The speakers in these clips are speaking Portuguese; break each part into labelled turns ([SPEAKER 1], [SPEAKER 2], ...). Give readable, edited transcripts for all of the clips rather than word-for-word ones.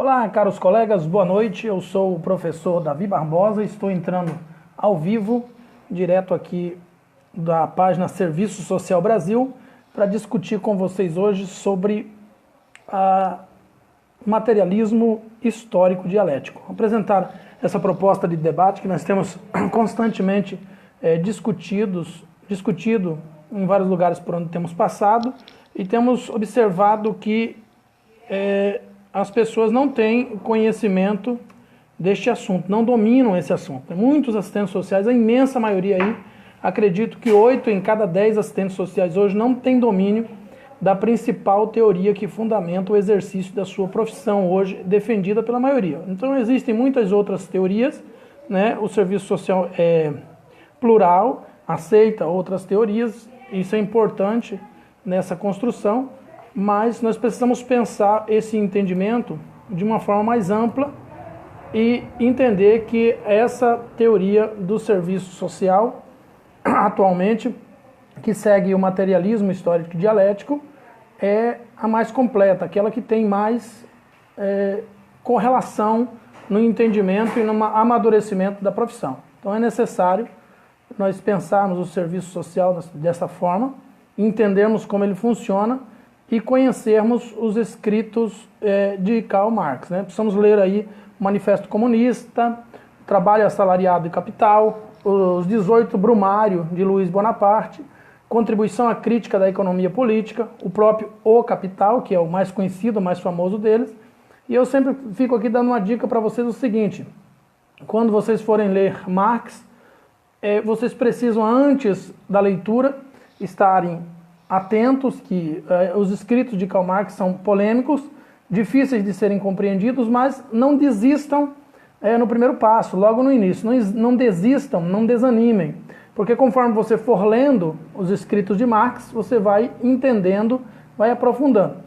[SPEAKER 1] Olá, caros colegas, boa noite. Eu sou o professor Davi Barbosa, estou entrando ao vivo, direto aqui da página Serviço Social Brasil, para discutir com vocês hoje sobre materialismo histórico dialético. Apresentar essa proposta de debate que nós temos constantemente discutido em vários lugares por onde temos passado e temos observado que as pessoas não têm conhecimento deste assunto, não dominam esse assunto. Muitos assistentes sociais, a imensa maioria aí, acredito que 8 em cada 10 assistentes sociais hoje não têm domínio da principal teoria que fundamenta o exercício da sua profissão hoje, defendida pela maioria. Então existem muitas outras teorias, né? O serviço social é plural, aceita outras teorias, isso é importante nessa construção, mas nós precisamos pensar esse entendimento de uma forma mais ampla e entender que essa teoria do serviço social, atualmente, que segue o materialismo histórico dialético, é a mais completa, aquela que tem mais correlação no entendimento e no amadurecimento da profissão. Então é necessário nós pensarmos o serviço social dessa forma, entendermos como ele funciona e conhecermos os escritos de Karl Marx, né? Precisamos ler aí o Manifesto Comunista, Trabalho Assalariado e Capital, os 18 Brumário de Luiz Bonaparte, Contribuição à Crítica da Economia Política, o próprio O Capital, que é o mais conhecido, o mais famoso deles. E eu sempre fico aqui dando uma dica para vocês o seguinte: quando vocês forem ler Marx, vocês precisam, antes da leitura, estarem atentos que os escritos de Karl Marx são polêmicos, difíceis de serem compreendidos, mas não desistam no primeiro passo, logo no início. Não desistam, não desanimem, porque conforme você for lendo os escritos de Marx, você vai entendendo, vai aprofundando.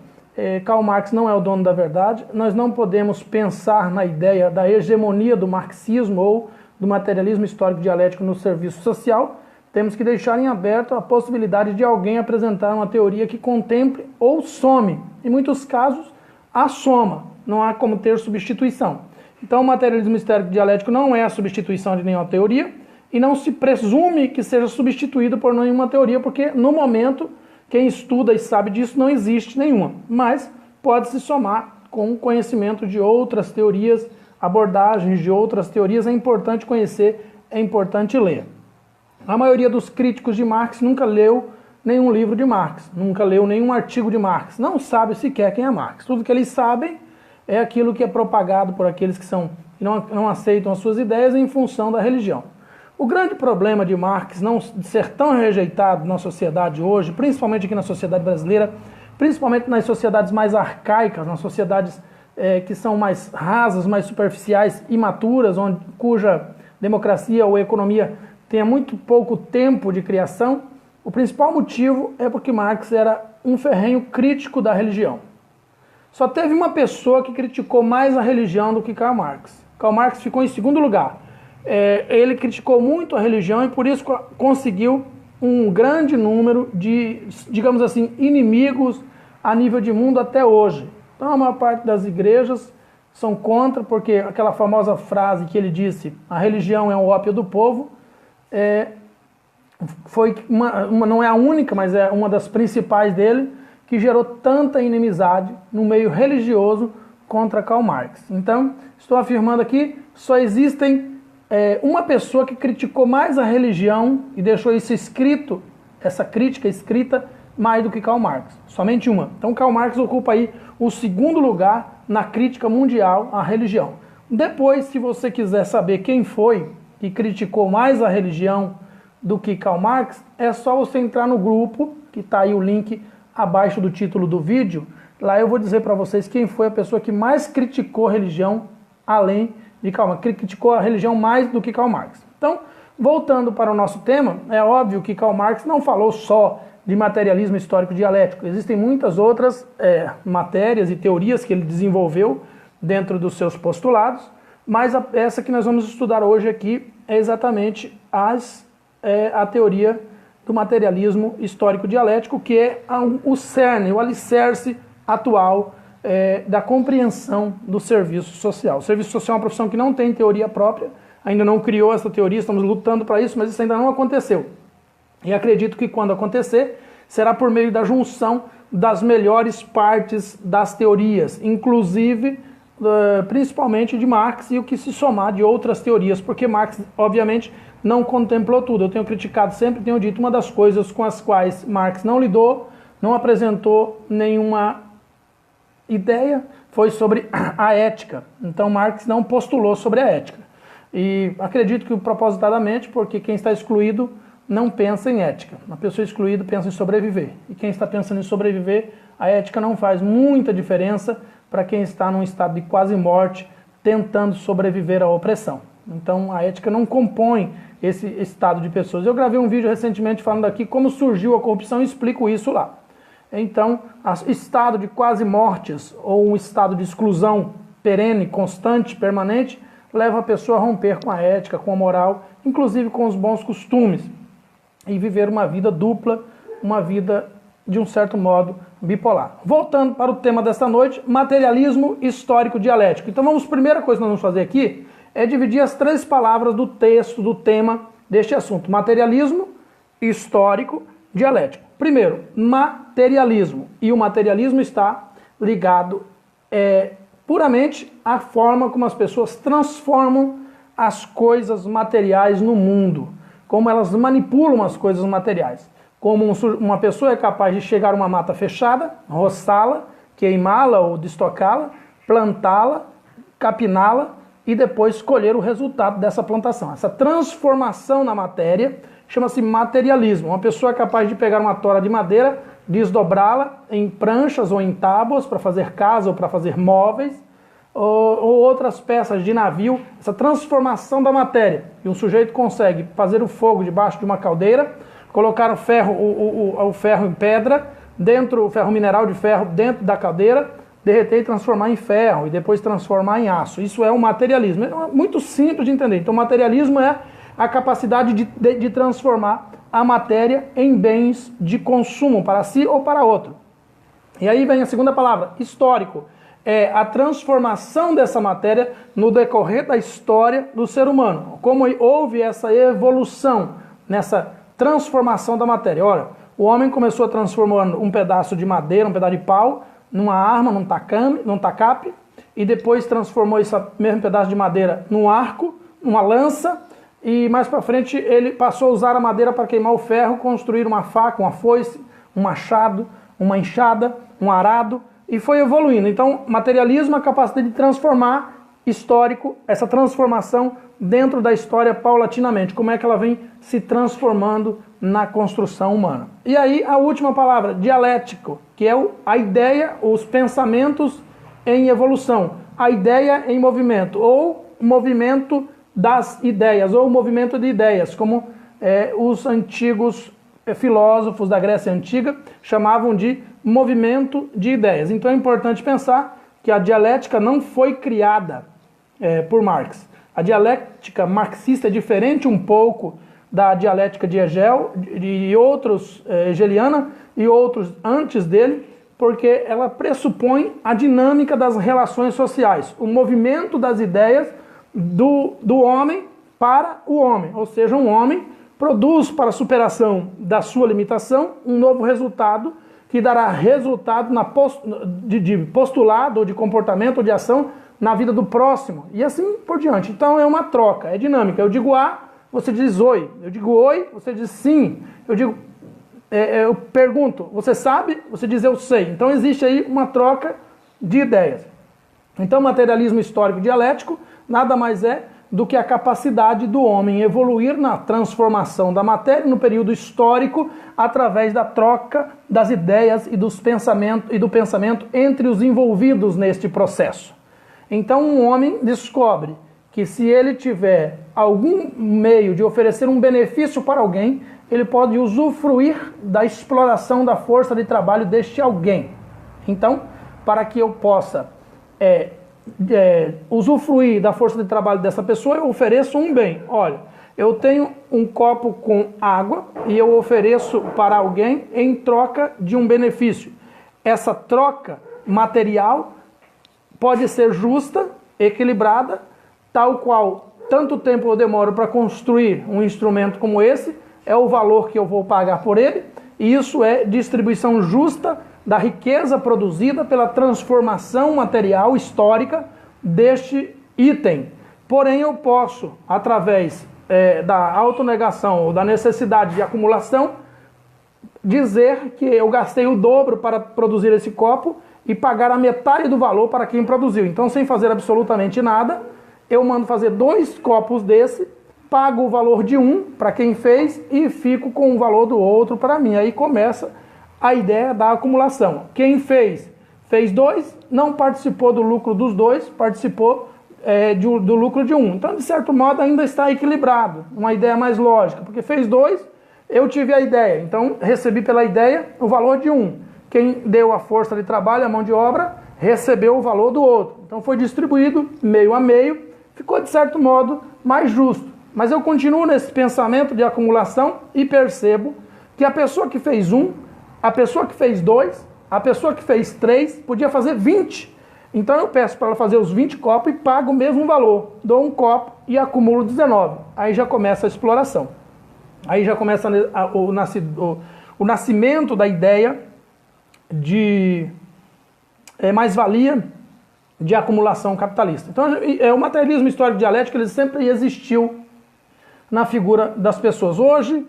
[SPEAKER 1] Karl Marx não é o dono da verdade, nós não podemos pensar na ideia da hegemonia do marxismo ou do materialismo histórico dialético no serviço social. Temos que deixar em aberto a possibilidade de alguém apresentar uma teoria que contemple ou some. Em muitos casos, a soma. Não há como ter substituição. Então, o materialismo histórico dialético não é a substituição de nenhuma teoria e não se presume que seja substituído por nenhuma teoria, porque, no momento, quem estuda e sabe disso, não existe nenhuma. Mas pode-se somar com o conhecimento de outras teorias, abordagens de outras teorias. É importante conhecer, é importante ler. A maioria dos críticos de Marx nunca leu nenhum livro de Marx, nunca leu nenhum artigo de Marx, não sabe sequer quem é Marx. Tudo que eles sabem é aquilo que é propagado por aqueles que não aceitam as suas ideias em função da religião. O grande problema de Marx não ser tão rejeitado na sociedade hoje, principalmente aqui na sociedade brasileira, principalmente nas sociedades mais arcaicas, nas sociedades que são mais rasas, mais superficiais, imaturas, cuja democracia ou economia tenha muito pouco tempo de criação, o principal motivo é porque Marx era um ferrenho crítico da religião. Só teve uma pessoa que criticou mais a religião do que Karl Marx. Karl Marx ficou em segundo lugar. Ele criticou muito a religião e por isso conseguiu um grande número de, digamos assim, inimigos a nível de mundo até hoje. Então a maior parte das igrejas são contra, porque aquela famosa frase que ele disse, a religião é o ópio do povo, não é a única, mas é uma das principais dele, que gerou tanta inimizade no meio religioso contra Karl Marx. Então, estou afirmando aqui, só existem uma pessoa que criticou mais a religião e deixou isso escrito, essa crítica escrita, mais do que Karl Marx. Somente uma. Então, Karl Marx ocupa aí o segundo lugar na crítica mundial à religião. Depois, se você quiser saber quem foi que criticou mais a religião do que Karl Marx, é só você entrar no grupo, que está aí o link abaixo do título do vídeo. Lá eu vou dizer para vocês quem foi a pessoa que mais criticou a religião, além de Karl Marx, criticou a religião mais do que Karl Marx. Então, voltando para o nosso tema, é óbvio que Karl Marx não falou só de materialismo histórico dialético. Existem muitas outras matérias e teorias que ele desenvolveu dentro dos seus postulados, mas essa que nós vamos estudar hoje aqui é exatamente a teoria do materialismo histórico dialético, que é o cerne, o alicerce atual da compreensão do serviço social. O serviço social é uma profissão que não tem teoria própria, ainda não criou essa teoria, estamos lutando para isso, mas isso ainda não aconteceu. E acredito que quando acontecer, será por meio da junção das melhores partes das teorias, inclusive, principalmente de Marx e o que se somar de outras teorias, porque Marx, obviamente, não contemplou tudo. Eu tenho criticado sempre, tenho dito, uma das coisas com as quais Marx não lidou, não apresentou nenhuma ideia, foi sobre a ética. Então Marx não postulou sobre a ética. E acredito que propositadamente, porque quem está excluído não pensa em ética. Uma pessoa excluída pensa em sobreviver. E quem está pensando em sobreviver, a ética não faz muita diferença para quem está num estado de quase morte, tentando sobreviver à opressão. Então a ética não compõe esse estado de pessoas. Eu gravei um vídeo recentemente falando aqui como surgiu a corrupção e explico isso lá. Então, estado de quase mortes ou um estado de exclusão perene, constante, permanente, leva a pessoa a romper com a ética, com a moral, inclusive com os bons costumes, e viver uma vida dupla, uma vida, de um certo modo, bipolar. Voltando para o tema desta noite, materialismo histórico dialético. Então primeira coisa que nós vamos fazer aqui é dividir as 3 palavras do texto, do tema deste assunto. Materialismo histórico dialético. Primeiro, materialismo. E o materialismo está ligado puramente à forma como as pessoas transformam as coisas materiais no mundo, como elas manipulam as coisas materiais. Como uma pessoa é capaz de chegar a uma mata fechada, roçá-la, queimá-la ou destocá-la, plantá-la, capiná-la e depois colher o resultado dessa plantação. Essa transformação na matéria chama-se materialismo. Uma pessoa é capaz de pegar uma tora de madeira, desdobrá-la em pranchas ou em tábuas para fazer casa ou para fazer móveis, ou outras peças de navio, essa transformação da matéria. E um sujeito consegue fazer o fogo debaixo de uma caldeira, colocar o ferro em pedra, o ferro mineral de ferro dentro da caldeira, derreter e transformar em ferro, e depois transformar em aço. Isso é o materialismo. É muito simples de entender. Então, o materialismo é a capacidade de transformar a matéria em bens de consumo para si ou para outro. E aí vem a segunda palavra, histórico. É a transformação dessa matéria no decorrer da história do ser humano. Como houve essa evolução nessa transformação da matéria. Olha, o homem começou transformando um pedaço de madeira, um pedaço de pau, numa arma, num tacape, e depois transformou esse mesmo pedaço de madeira num arco, numa lança, e mais para frente ele passou a usar a madeira para queimar o ferro, construir uma faca, uma foice, um machado, uma enxada, um arado, e foi evoluindo. Então, materialismo é a capacidade de transformar histórico, essa transformação dentro da história paulatinamente, como é que ela vem se transformando na construção humana. E aí a última palavra, dialético, que é a ideia, os pensamentos em evolução, a ideia em movimento, ou movimento das ideias, ou movimento de ideias, como os antigos filósofos da Grécia Antiga chamavam de movimento de ideias. Então é importante pensar que a dialética não foi criada por Marx. A dialética marxista é diferente um pouco da dialética de Hegel e outros, hegeliana e outros antes dele, porque ela pressupõe a dinâmica das relações sociais, o movimento das ideias do homem para o homem, ou seja, um homem produz para a superação da sua limitação um novo resultado que dará resultado de postulado, ou de comportamento, ou de ação na vida do próximo, e assim por diante. Então é uma troca, é dinâmica. Eu digo A, você diz oi. Eu digo oi, você diz sim. Eu pergunto, você sabe? Você diz eu sei. Então existe aí uma troca de ideias. Então materialismo histórico dialético nada mais é do que a capacidade do homem evoluir na transformação da matéria no período histórico através da troca das ideias e do pensamento entre os envolvidos neste processo. Então um homem descobre que se ele tiver algum meio de oferecer um benefício para alguém, ele pode usufruir da exploração da força de trabalho deste alguém. Então, para que eu possa usufruir da força de trabalho dessa pessoa, eu ofereço um bem. Olha, eu tenho um copo com água e eu ofereço para alguém em troca de um benefício. Essa troca material pode ser justa, equilibrada, tal qual tanto tempo eu demoro para construir um instrumento como esse, é o valor que eu vou pagar por ele, e isso é distribuição justa da riqueza produzida pela transformação material histórica deste item. Porém, eu posso, através da autonegação ou da necessidade de acumulação, dizer que eu gastei o dobro para produzir esse copo e pagar a metade do valor para quem produziu. Então, sem fazer absolutamente nada, eu mando fazer 2 copos desse, pago o valor de um para quem fez e fico com o valor do outro para mim. Aí começa a ideia da acumulação. Quem fez 2, não participou do lucro dos 2, participou do lucro de um. Então, de certo modo, ainda está equilibrado. Uma ideia mais lógica, porque fez 2, eu tive a ideia. Então, recebi pela ideia o valor de um. Quem deu a força de trabalho, a mão de obra, recebeu o valor do outro. Então, foi distribuído meio a meio, ficou, de certo modo, mais justo. Mas eu continuo nesse pensamento de acumulação e percebo que a pessoa que fez 1, a pessoa que fez 2, a pessoa que fez 3, podia fazer 20. Então eu peço para ela fazer os 20 copos e pago o mesmo valor. Dou um copo e acumulo 19. Aí já começa a exploração. Aí já começa o nascimento da ideia de mais-valia de acumulação capitalista. Então o materialismo histórico dialético ele sempre existiu na figura das pessoas. Hoje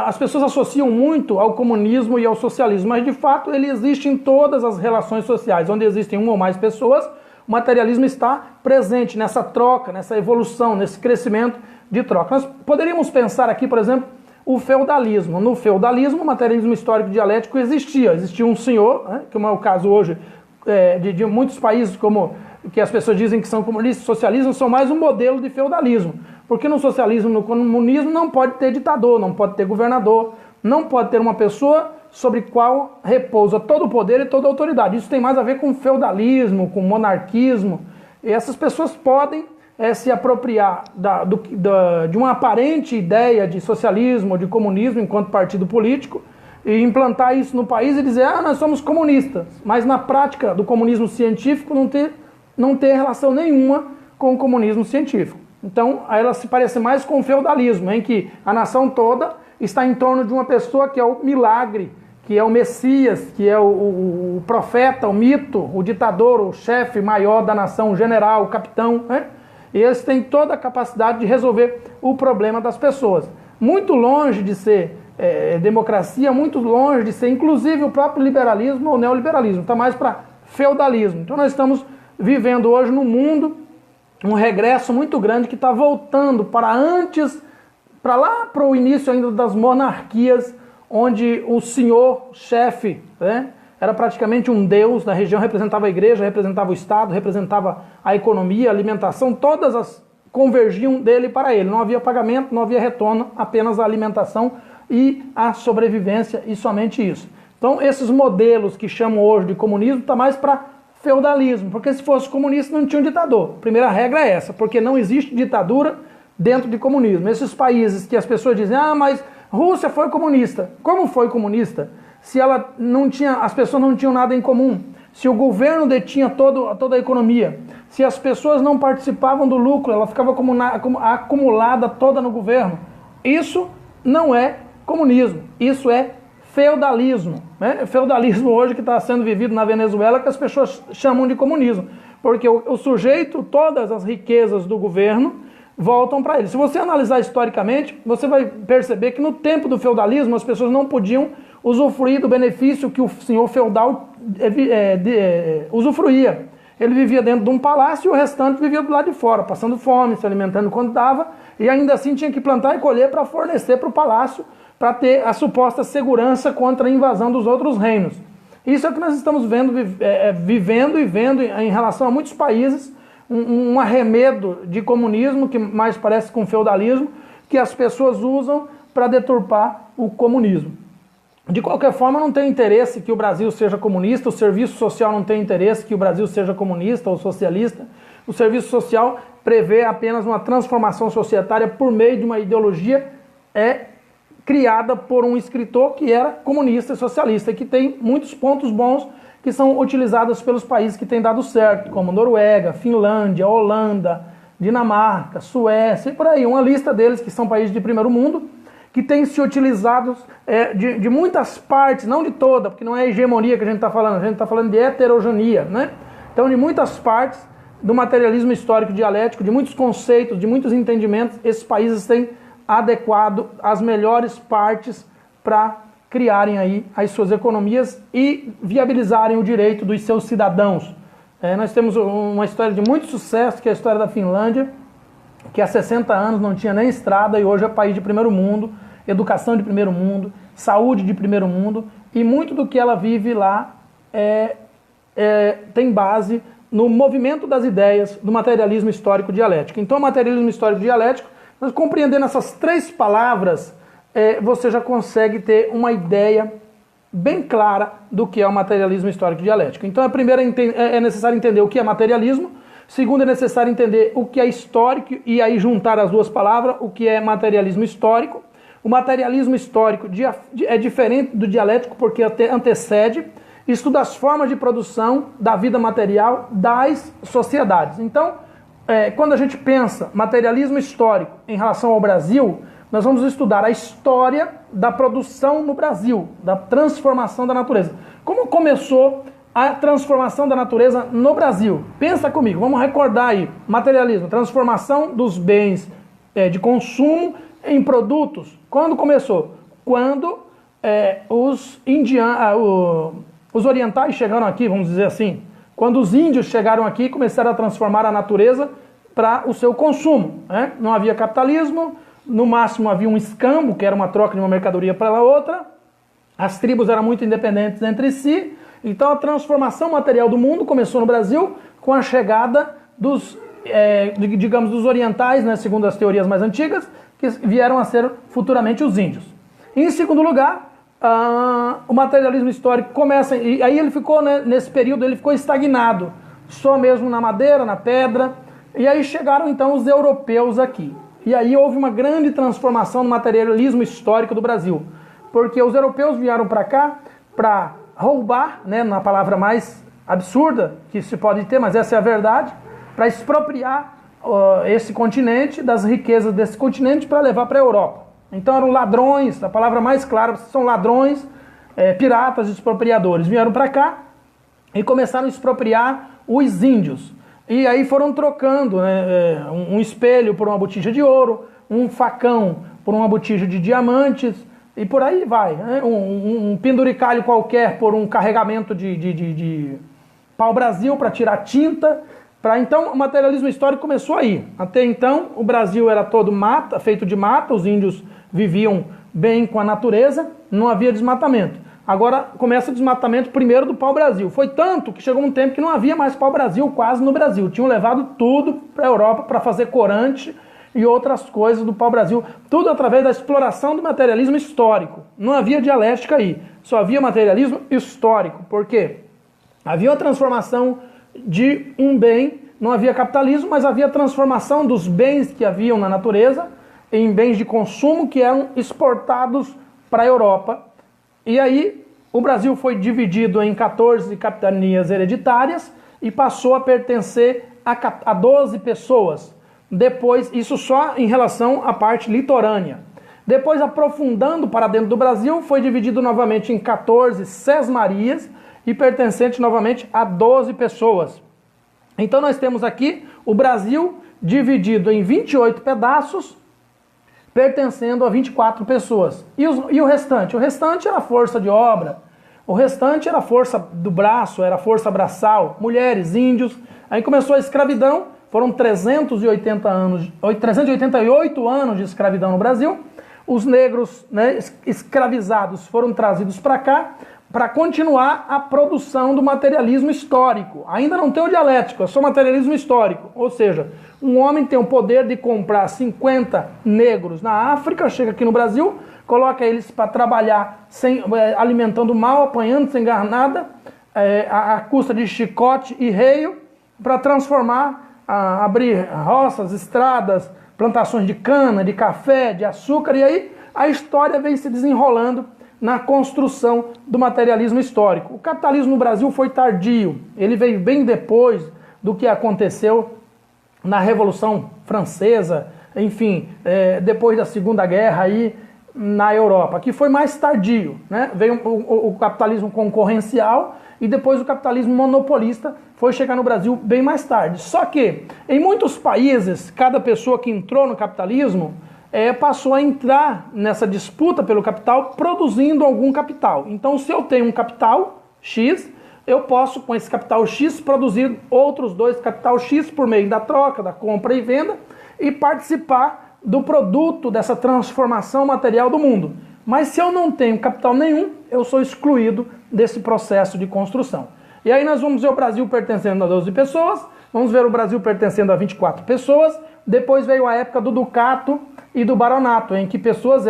[SPEAKER 1] as pessoas associam muito ao comunismo e ao socialismo, mas de fato ele existe em todas as relações sociais. Onde existem uma ou mais pessoas, o materialismo está presente nessa troca, nessa evolução, nesse crescimento de troca. Nós poderíamos pensar aqui, por exemplo, o feudalismo. No feudalismo, o materialismo histórico dialético existia. Existia um senhor, né, como é o caso hoje de muitos países que as pessoas dizem que são comunistas e socialismo, são mais um modelo de feudalismo. Porque no socialismo, no comunismo, não pode ter ditador, não pode ter governador, não pode ter uma pessoa sobre qual repousa todo o poder e toda a autoridade. Isso tem mais a ver com feudalismo, com monarquismo. E essas pessoas podem se apropriar de uma aparente ideia de socialismo, de comunismo enquanto partido político, e implantar isso no país e dizer, nós somos comunistas. Mas na prática do comunismo científico não ter relação nenhuma com o comunismo científico. Então, ela se parece mais com o feudalismo, em que a nação toda está em torno de uma pessoa que é o milagre, que é o Messias, que é o profeta, o mito, o ditador, o chefe maior da nação, o general, o capitão, né? E eles têm toda a capacidade de resolver o problema das pessoas. Muito longe de ser democracia, muito longe de ser, inclusive, o próprio liberalismo ou neoliberalismo. Está mais para feudalismo. Então, nós estamos vivendo hoje no mundo um regresso muito grande que está voltando para lá para o início ainda das monarquias, onde o senhor chefe, né, era praticamente um deus da região, representava a igreja, representava o Estado, representava a economia, a alimentação, todas as convergiam dele para ele. Não havia pagamento, não havia retorno, apenas a alimentação e a sobrevivência e somente isso. Então esses modelos que chamam hoje de comunismo está mais para feudalismo, porque se fosse comunista não tinha um ditador. A primeira regra é essa, porque não existe ditadura dentro de comunismo. Esses países que as pessoas dizem, mas Rússia foi comunista. Como foi comunista? Se ela não tinha, as pessoas não tinham nada em comum, se o governo detinha toda a economia, se as pessoas não participavam do lucro, ela ficava acumulada toda no governo. Isso não é comunismo, isso é feudalismo, né? Feudalismo hoje que está sendo vivido na Venezuela, que as pessoas chamam de comunismo, porque o sujeito, todas as riquezas do governo voltam para ele. Se você analisar historicamente, você vai perceber que no tempo do feudalismo as pessoas não podiam usufruir do benefício que o senhor feudal usufruía. Ele vivia dentro de um palácio e o restante vivia do lado de fora, passando fome, se alimentando quando dava, e ainda assim tinha que plantar e colher para fornecer para o palácio, para ter a suposta segurança contra a invasão dos outros reinos. Isso é o que nós estamos vivendo e vendo em relação a muitos países, um arremedo de comunismo, que mais parece com feudalismo, que as pessoas usam para deturpar o comunismo. De qualquer forma, não tem interesse que o Brasil seja comunista, o serviço social não tem interesse que o Brasil seja comunista ou socialista. O serviço social prevê apenas uma transformação societária por meio de uma ideologia criada por um escritor que era comunista e socialista, e que tem muitos pontos bons que são utilizadas pelos países que têm dado certo, como Noruega, Finlândia, Holanda, Dinamarca, Suécia e por aí. Uma lista deles que são países de primeiro mundo, que têm se utilizado de muitas partes, não de toda, porque não é hegemonia que a gente está falando de heterogeneia, né? Então, de muitas partes do materialismo histórico dialético, de muitos conceitos, de muitos entendimentos, esses países têm adequado as melhores partes para criarem aí as suas economias e viabilizarem o direito dos seus cidadãos. Nós temos uma história de muito sucesso, que é a história da Finlândia, que há 60 anos não tinha nem estrada e hoje é país de primeiro mundo, educação de primeiro mundo, saúde de primeiro mundo, e muito do que ela vive lá tem base no movimento das ideias do materialismo histórico dialético. Então, o materialismo histórico dialético, nós compreendendo essas 3 palavras, você já consegue ter uma ideia bem clara do que é o materialismo histórico dialético. Então, primeiro é necessário entender o que é materialismo, segundo é necessário entender o que é histórico e aí juntar as duas palavras, o que é materialismo histórico. O materialismo histórico é diferente do dialético porque antecede, estuda as formas de produção da vida material das sociedades. Então, quando a gente pensa materialismo histórico em relação ao Brasil, nós vamos estudar a história da produção no Brasil, da transformação da natureza. Como começou a transformação da natureza no Brasil? Pensa comigo, vamos recordar aí. Materialismo, transformação dos bens de consumo em produtos. Quando começou? Quando os orientais chegaram aqui, vamos dizer assim. Quando os índios chegaram aqui e começaram a transformar a natureza para o seu consumo. Não havia capitalismo, no máximo havia um escambo, que era uma troca de uma mercadoria para a outra. As tribos eram muito independentes entre si. Então a transformação material do mundo começou no Brasil com a chegada dos orientais, né, segundo as teorias mais antigas, que vieram a ser futuramente os índios. Em segundo lugar, o materialismo histórico começa, e aí ele ficou, né, nesse período, ele ficou estagnado, só mesmo na madeira, na pedra, e aí chegaram então os europeus aqui. E aí houve uma grande transformação no materialismo histórico do Brasil, porque os europeus vieram para cá para roubar, né, na palavra mais absurda que se pode ter, mas essa é a verdade, para expropriar esse continente, das riquezas desse continente para levar para a Europa. Então eram ladrões, a palavra mais clara, são ladrões, piratas, expropriadores. Vieram para cá e começaram a expropriar os índios. E aí foram trocando, né, um espelho por uma botija de ouro, um facão por uma botija de diamantes, e por aí vai. Né? Um penduricalho qualquer por um carregamento de pau-brasil para tirar tinta. Então o materialismo histórico começou aí. Até então o Brasil era todo mata, feito de mata, os índios viviam bem com a natureza, não havia desmatamento. Agora começa o desmatamento primeiro do pau-brasil. Foi tanto que chegou um tempo que não havia mais pau-brasil quase no Brasil. Tinham levado tudo para a Europa para fazer corante e outras coisas do pau-brasil. Tudo através da exploração do materialismo histórico. Não havia dialética aí. Só havia materialismo histórico. Por quê? Havia uma transformação de um bem, não havia capitalismo, mas havia transformação dos bens que haviam na natureza em bens de consumo que eram exportados para a Europa. E aí o Brasil foi dividido em 14 capitanias hereditárias e passou a pertencer a 12 pessoas. Depois, isso só em relação à parte litorânea. Depois, aprofundando para dentro do Brasil, foi dividido novamente em 14 sesmarias e pertencente novamente a 12 pessoas. Então nós temos aqui o Brasil dividido em 28 pedaços, pertencendo a 24 pessoas. E o restante? O restante era força de obra, o restante era força do braço, era força braçal, mulheres, índios. Aí começou a escravidão, foram 388 anos de escravidão no Brasil. Os negros, né, escravizados foram trazidos para cá para continuar a produção do materialismo histórico. Ainda não tem o dialético, é só materialismo histórico. Ou seja, um homem tem o poder de comprar 50 negros na África, chega aqui no Brasil, coloca eles para trabalhar alimentando mal, apanhando sem ganhar nada, à custa de chicote e reio, para transformar, abrir roças, estradas, plantações de cana, de café, de açúcar, e aí a história vem se desenrolando na construção do materialismo histórico. O capitalismo no Brasil foi tardio, ele veio bem depois do que aconteceu na Revolução Francesa, enfim, depois da Segunda Guerra aí na Europa, que foi mais tardio, né? Veio o capitalismo concorrencial e depois o capitalismo monopolista foi chegar no Brasil bem mais tarde. Só que em muitos países, cada pessoa que entrou no capitalismo passou a entrar nessa disputa pelo capital produzindo algum capital. Então, se eu tenho um capital X, eu posso, com esse capital X, produzir outros 2 capital X por meio da troca, da compra e venda e participar do produto dessa transformação material do mundo. Mas se eu não tenho capital nenhum, eu sou excluído desse processo de construção. E aí nós vamos ver o Brasil pertencendo a 12 pessoas, vamos ver o Brasil pertencendo a 24 pessoas, depois veio a época do ducato e do baronato, em que pessoas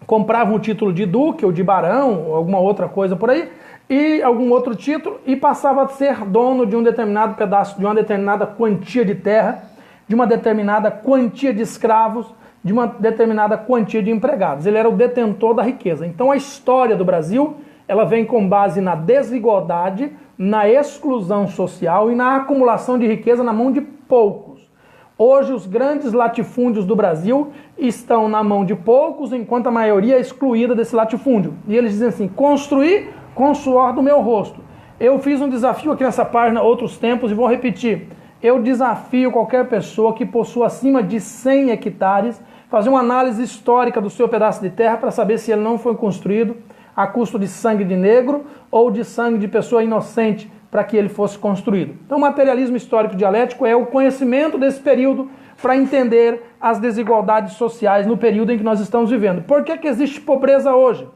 [SPEAKER 1] compravam o título de duque ou de barão, ou alguma outra coisa por aí, e algum outro título, e passava a ser dono de um determinado pedaço, de uma determinada quantia de terra, de uma determinada quantia de escravos, de uma determinada quantia de empregados. Ele era o detentor da riqueza. Então a história do Brasil, ela vem com base na desigualdade, na exclusão social e na acumulação de riqueza na mão de poucos. Hoje os grandes latifúndios do Brasil estão na mão de poucos, enquanto a maioria é excluída desse latifúndio. E eles dizem assim, construir com o suor do meu rosto. Eu fiz um desafio aqui nessa página outros tempos e vou repetir. Eu desafio qualquer pessoa que possua acima de 100 hectares fazer uma análise histórica do seu pedaço de terra para saber se ele não foi construído a custo de sangue de negro ou de sangue de pessoa inocente para que ele fosse construído. Então o materialismo histórico dialético é o conhecimento desse período para entender as desigualdades sociais no período em que nós estamos vivendo. Por que existe pobreza hoje?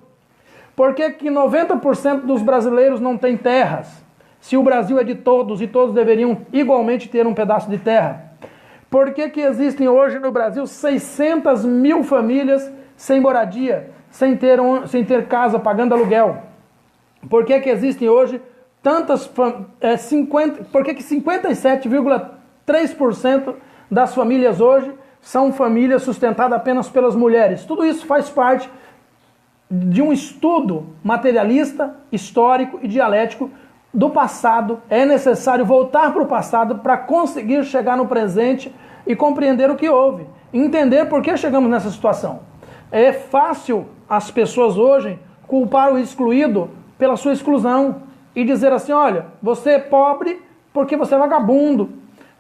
[SPEAKER 1] Por que 90% dos brasileiros não têm terras? Se o Brasil é de todos e todos deveriam igualmente ter um pedaço de terra? Por que existem hoje no Brasil 600 mil famílias sem moradia, sem ter casa, pagando aluguel? Por que existem hoje tantas... por que 57,3% das famílias hoje são famílias sustentadas apenas pelas mulheres? Tudo isso faz parte de um estudo materialista, histórico e dialético do passado. É necessário voltar para o passado para conseguir chegar no presente e compreender o que houve, entender por que chegamos nessa situação. É fácil as pessoas hoje culpar o excluído pela sua exclusão e dizer assim, olha, você é pobre porque você é vagabundo,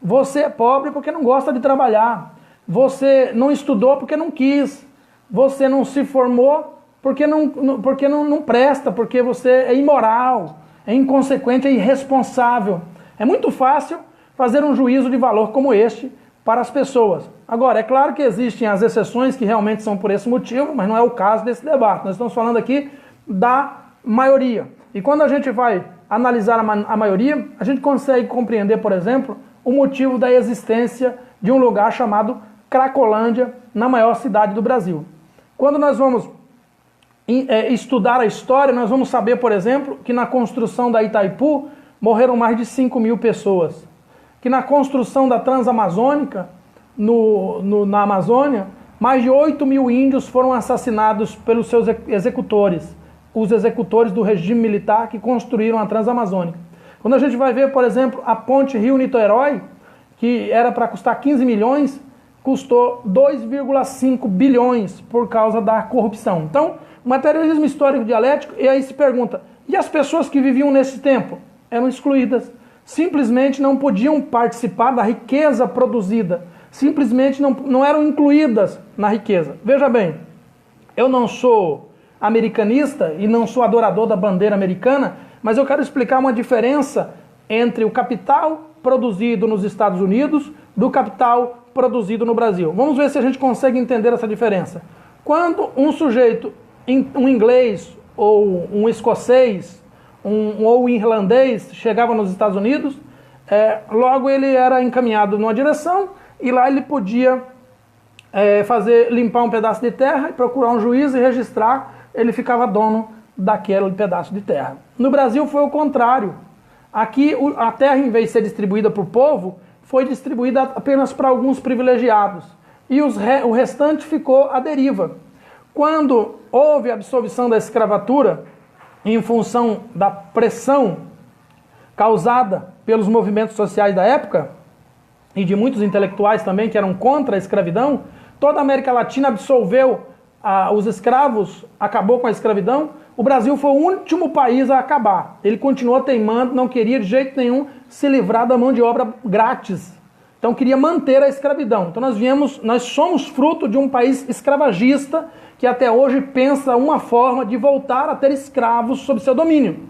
[SPEAKER 1] você é pobre porque não gosta de trabalhar, você não estudou porque não quis, você não se formou porque não presta, porque você é imoral, é inconsequente, é irresponsável. É muito fácil fazer um juízo de valor como este para as pessoas. Agora, é claro que existem as exceções que realmente são por esse motivo, mas não é o caso desse debate. Nós estamos falando aqui da maioria. E quando a gente vai analisar a maioria, a gente consegue compreender, por exemplo, o motivo da existência de um lugar chamado Cracolândia, na maior cidade do Brasil. Quando nós vamos estudar a história, nós vamos saber, por exemplo, que na construção da Itaipu morreram mais de 5 mil pessoas. Que na construção da Transamazônica, na Amazônia, mais de 8 mil índios foram assassinados pelos seus executores, os executores do regime militar que construíram a Transamazônica. Quando a gente vai ver, por exemplo, a ponte Rio-Niterói, que era para custar 15 milhões, custou 2,5 bilhões por causa da corrupção. Então, o materialismo histórico dialético, e aí se pergunta, e as pessoas que viviam nesse tempo? Eram excluídas. Simplesmente não podiam participar da riqueza produzida. Simplesmente não eram incluídas na riqueza. Veja bem, eu não sou americanista e não sou adorador da bandeira americana, mas eu quero explicar uma diferença entre o capital produzido nos Estados Unidos do capital produzido no Brasil. Vamos ver se a gente consegue entender essa diferença. Quando um sujeito, um inglês ou um escocês ou um irlandês chegava nos Estados Unidos, logo ele era encaminhado numa direção e lá ele podia limpar um pedaço de terra e procurar um juiz e registrar, ele ficava dono daquele pedaço de terra. No Brasil foi o contrário. Aqui a terra, em vez de ser distribuída para o povo, foi distribuída apenas para alguns privilegiados. E o restante ficou à deriva. quando houve a absolvição da escravatura, em função da pressão causada pelos movimentos sociais da época, e de muitos intelectuais também que eram contra a escravidão, toda a América Latina absolveu os escravos, acabou com a escravidão. O Brasil foi o último país a acabar. Ele continuou teimando, não queria de jeito nenhum se livrar da mão de obra grátis. Então queria manter a escravidão. Então nós somos fruto de um país escravagista que até hoje pensa uma forma de voltar a ter escravos sob seu domínio.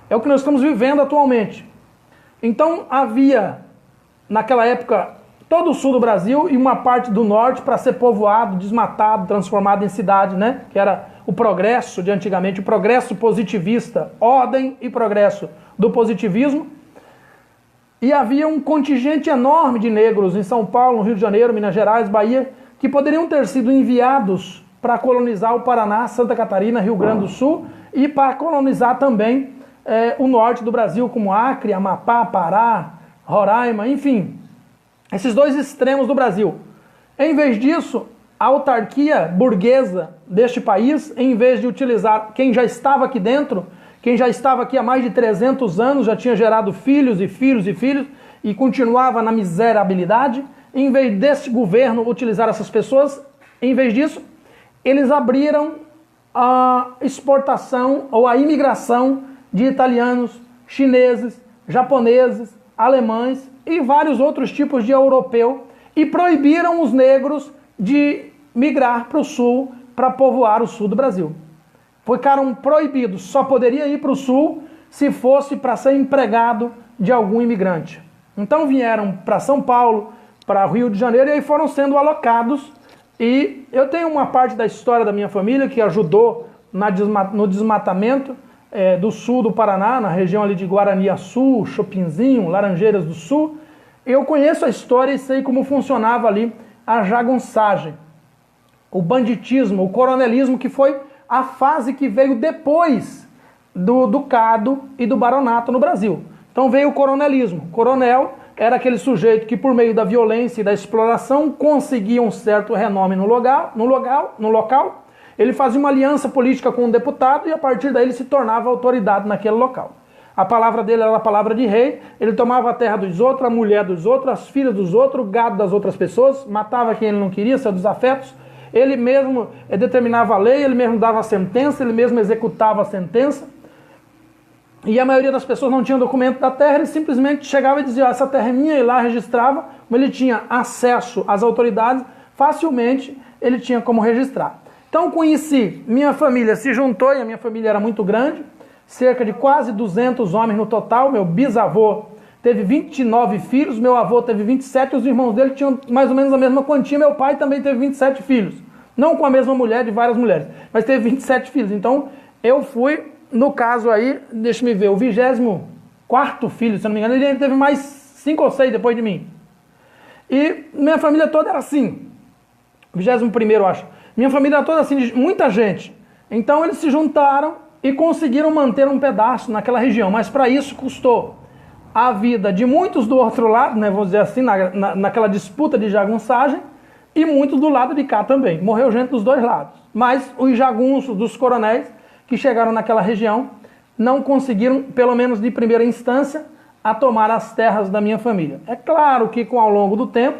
[SPEAKER 1] É o que nós estamos vivendo atualmente. Então havia, naquela época, todo o sul do Brasil e uma parte do norte para ser povoado, desmatado, transformado em cidade, né? Que era o progresso de antigamente, o progresso positivista, ordem e progresso do positivismo. E havia um contingente enorme de negros em São Paulo, no Rio de Janeiro, Minas Gerais, Bahia, que poderiam ter sido enviados para colonizar o Paraná, Santa Catarina, Rio Grande do Sul, e para colonizar também o norte do Brasil, como Acre, Amapá, Pará, Roraima, enfim, esses dois extremos do Brasil. Em vez disso, a autarquia burguesa deste país, em vez de utilizar quem já estava aqui dentro, quem já estava aqui há mais de 300 anos, já tinha gerado filhos e filhos e filhos, e continuava na miserabilidade, em vez desse governo utilizar essas pessoas, em vez disso, eles abriram a exportação ou a imigração de italianos, chineses, japoneses, alemães e vários outros tipos de europeu, e proibiram os negros de migrar para o sul, para povoar o sul do Brasil. Ficaram proibidos, só poderia ir para o sul se fosse para ser empregado de algum imigrante. Então vieram para São Paulo, para Rio de Janeiro, e aí foram sendo alocados. E eu tenho uma parte da história da minha família que ajudou no desmatamento do sul do Paraná, na região ali de Guaraniaçu, Chopinzinho, Laranjeiras do Sul. Eu conheço a história e sei como funcionava ali a jagunçagem, o banditismo, o coronelismo, que foi a fase que veio depois do ducado e do baronato no Brasil. Então veio o coronelismo. O coronel era aquele sujeito que, por meio da violência e da exploração, conseguia um certo renome no local. Ele fazia uma aliança política com um deputado e, a partir daí, ele se tornava autoridade naquele local. A palavra dele era a palavra de rei. Ele tomava a terra dos outros, a mulher dos outros, as filhas dos outros, o gado das outras pessoas, matava quem ele não queria, seus desafetos. Ele mesmo determinava a lei, ele mesmo dava a sentença, ele mesmo executava a sentença. E a maioria das pessoas não tinha documento da terra, ele simplesmente chegava e dizia, essa terra é minha, e lá registrava. Como ele tinha acesso às autoridades, facilmente ele tinha como registrar. Então conheci, minha família se juntou, e a minha família era muito grande, cerca de quase 200 homens no total. Meu bisavô teve 29 filhos, meu avô teve 27, os irmãos dele tinham mais ou menos a mesma quantia, meu pai também teve 27 filhos. Não com a mesma mulher, de várias mulheres, mas teve 27 filhos. Então eu fui, no caso aí, deixa me ver, o 24º filho, se não me engano, ele teve mais 5 ou 6 depois de mim. E minha família toda era assim, 21º eu acho. Minha família era toda assim, de muita gente. Então eles se juntaram e conseguiram manter um pedaço naquela região, mas para isso custou a vida de muitos do outro lado, né, vou dizer assim, naquela disputa de jagunçagem, e muitos do lado de cá também. Morreu gente dos dois lados. Mas os jagunços dos coronéis que chegaram naquela região não conseguiram, pelo menos de primeira instância, a tomar as terras da minha família. É claro que ao longo do tempo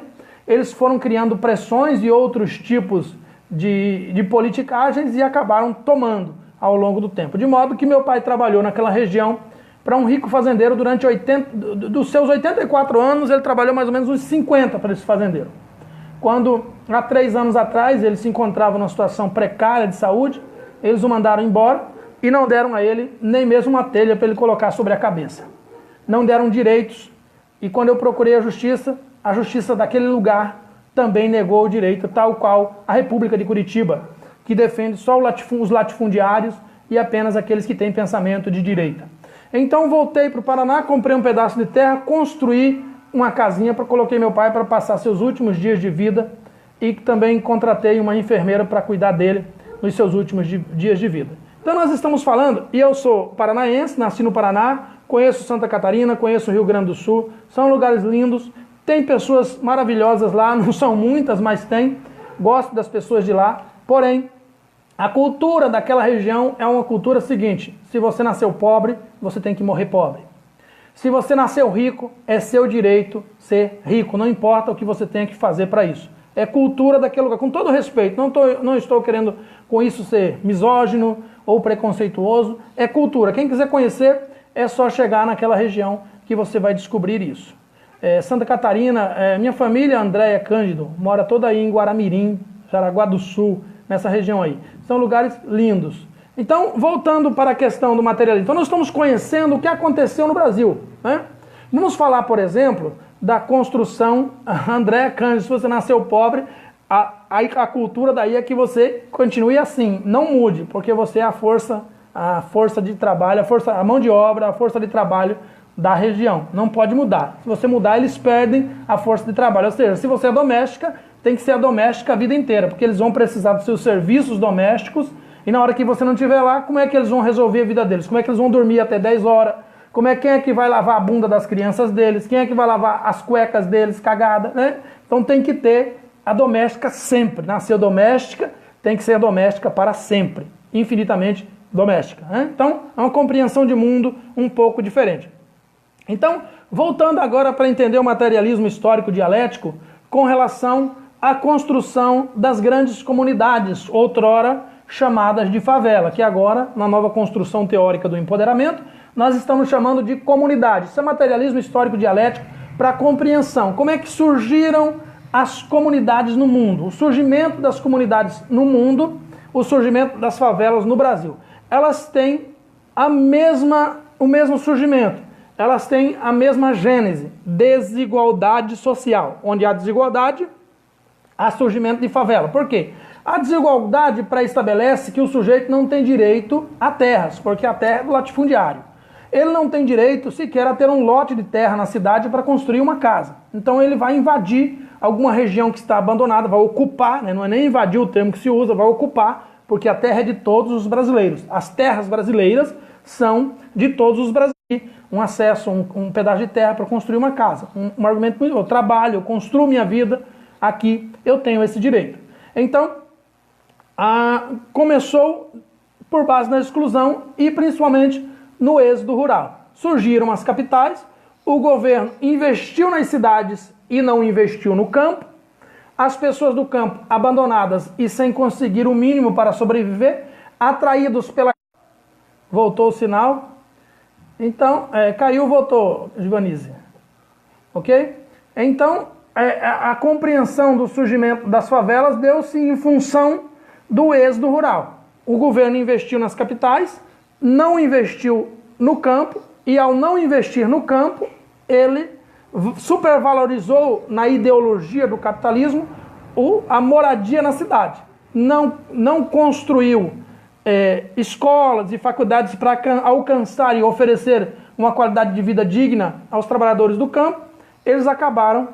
[SPEAKER 1] eles foram criando pressões e outros tipos de politicagens e acabaram tomando ao longo do tempo. De modo que meu pai trabalhou naquela região para um rico fazendeiro durante dos seus 84 anos, ele trabalhou mais ou menos uns 50 para esse fazendeiro. Quando, há 3 anos atrás, ele se encontrava numa situação precária de saúde, eles o mandaram embora e não deram a ele nem mesmo uma telha para ele colocar sobre a cabeça. Não deram direitos, e quando eu procurei a justiça daquele lugar também negou o direito, tal qual a República de Curitiba, que defende só os latifundiários e apenas aqueles que têm pensamento de direita. Então voltei para o Paraná, comprei um pedaço de terra, construí uma casinha, coloquei meu pai para passar seus últimos dias de vida, e também contratei uma enfermeira para cuidar dele nos seus últimos dias de vida. Então nós estamos falando, e eu sou paranaense, nasci no Paraná, conheço Santa Catarina, conheço o Rio Grande do Sul, são lugares lindos, tem pessoas maravilhosas lá, não são muitas, mas tem, gosto das pessoas de lá, porém, A cultura daquela região é uma cultura seguinte: se você nasceu pobre, você tem que morrer pobre. Se você nasceu rico, é seu direito ser rico, não importa o que você tenha que fazer para isso. É cultura daquele lugar, com todo respeito, não estou querendo com isso ser misógino ou preconceituoso, é cultura. Quem quiser conhecer, é só chegar naquela região que você vai descobrir isso. Santa Catarina, minha família, Andréia Cândido, mora toda aí em Guaramirim, Jaraguá do Sul, nessa região aí. São lugares lindos. Então, voltando para a questão do materialismo, então nós estamos conhecendo o que aconteceu no Brasil, né? Vamos falar, por exemplo, da construção. Andréia Cândido, se você nasceu pobre, a cultura daí é que você continue assim, não mude, porque você é a força de trabalho, a mão de obra, a força de trabalho da região. Não pode mudar. Se você mudar, eles perdem a força de trabalho. Ou seja, se você é doméstica, tem que ser a doméstica a vida inteira, porque eles vão precisar dos seus serviços domésticos, e na hora que você não estiver lá, como é que eles vão resolver a vida deles? Como é que eles vão dormir até 10 horas? Quem é que vai lavar a bunda das crianças deles? Quem é que vai lavar as cuecas deles cagada, né? Então tem que ter a doméstica sempre. Nasceu doméstica, tem que ser a doméstica para sempre. Infinitamente doméstica, né? Então é uma compreensão de mundo um pouco diferente. Então, voltando agora para entender o materialismo histórico dialético com relação à construção das grandes comunidades, outrora chamadas de favela, que agora, na nova construção teórica do empoderamento, nós estamos chamando de comunidade. Isso é materialismo histórico dialético para compreensão. Como é que surgiram as comunidades no mundo? O surgimento das comunidades no mundo, o surgimento das favelas no Brasil. Elas têm o mesmo surgimento. Elas têm a mesma gênese, desigualdade social. Onde há desigualdade, há surgimento de favela. Por quê? A desigualdade pré-estabelece que o sujeito não tem direito a terras, porque a terra é do latifundiário. Ele não tem direito sequer a ter um lote de terra na cidade para construir uma casa. Então ele vai invadir alguma região que está abandonada, vai ocupar, né? Não é nem invadir o termo que se usa, vai ocupar, porque a terra é de todos os brasileiros. As terras brasileiras são de todos os brasileiros. Um acesso, um pedaço de terra para construir uma casa. Um argumento, eu trabalho, eu construo minha vida aqui, eu tenho esse direito. Então, começou por base na exclusão e principalmente no êxodo rural. Surgiram as capitais, o governo investiu nas cidades e não investiu no campo, as pessoas do campo abandonadas e sem conseguir o mínimo para sobreviver, atraídos pela... Voltou o sinal. Então, caiu, voltou, Givanise. Ok? Então, a compreensão do surgimento das favelas deu-se em função do êxodo rural. O governo investiu nas capitais, não investiu no campo, e ao não investir no campo, ele supervalorizou na ideologia do capitalismo a moradia na cidade. Não construiu escolas e faculdades para alcançar e oferecer uma qualidade de vida digna aos trabalhadores do campo. Eles acabaram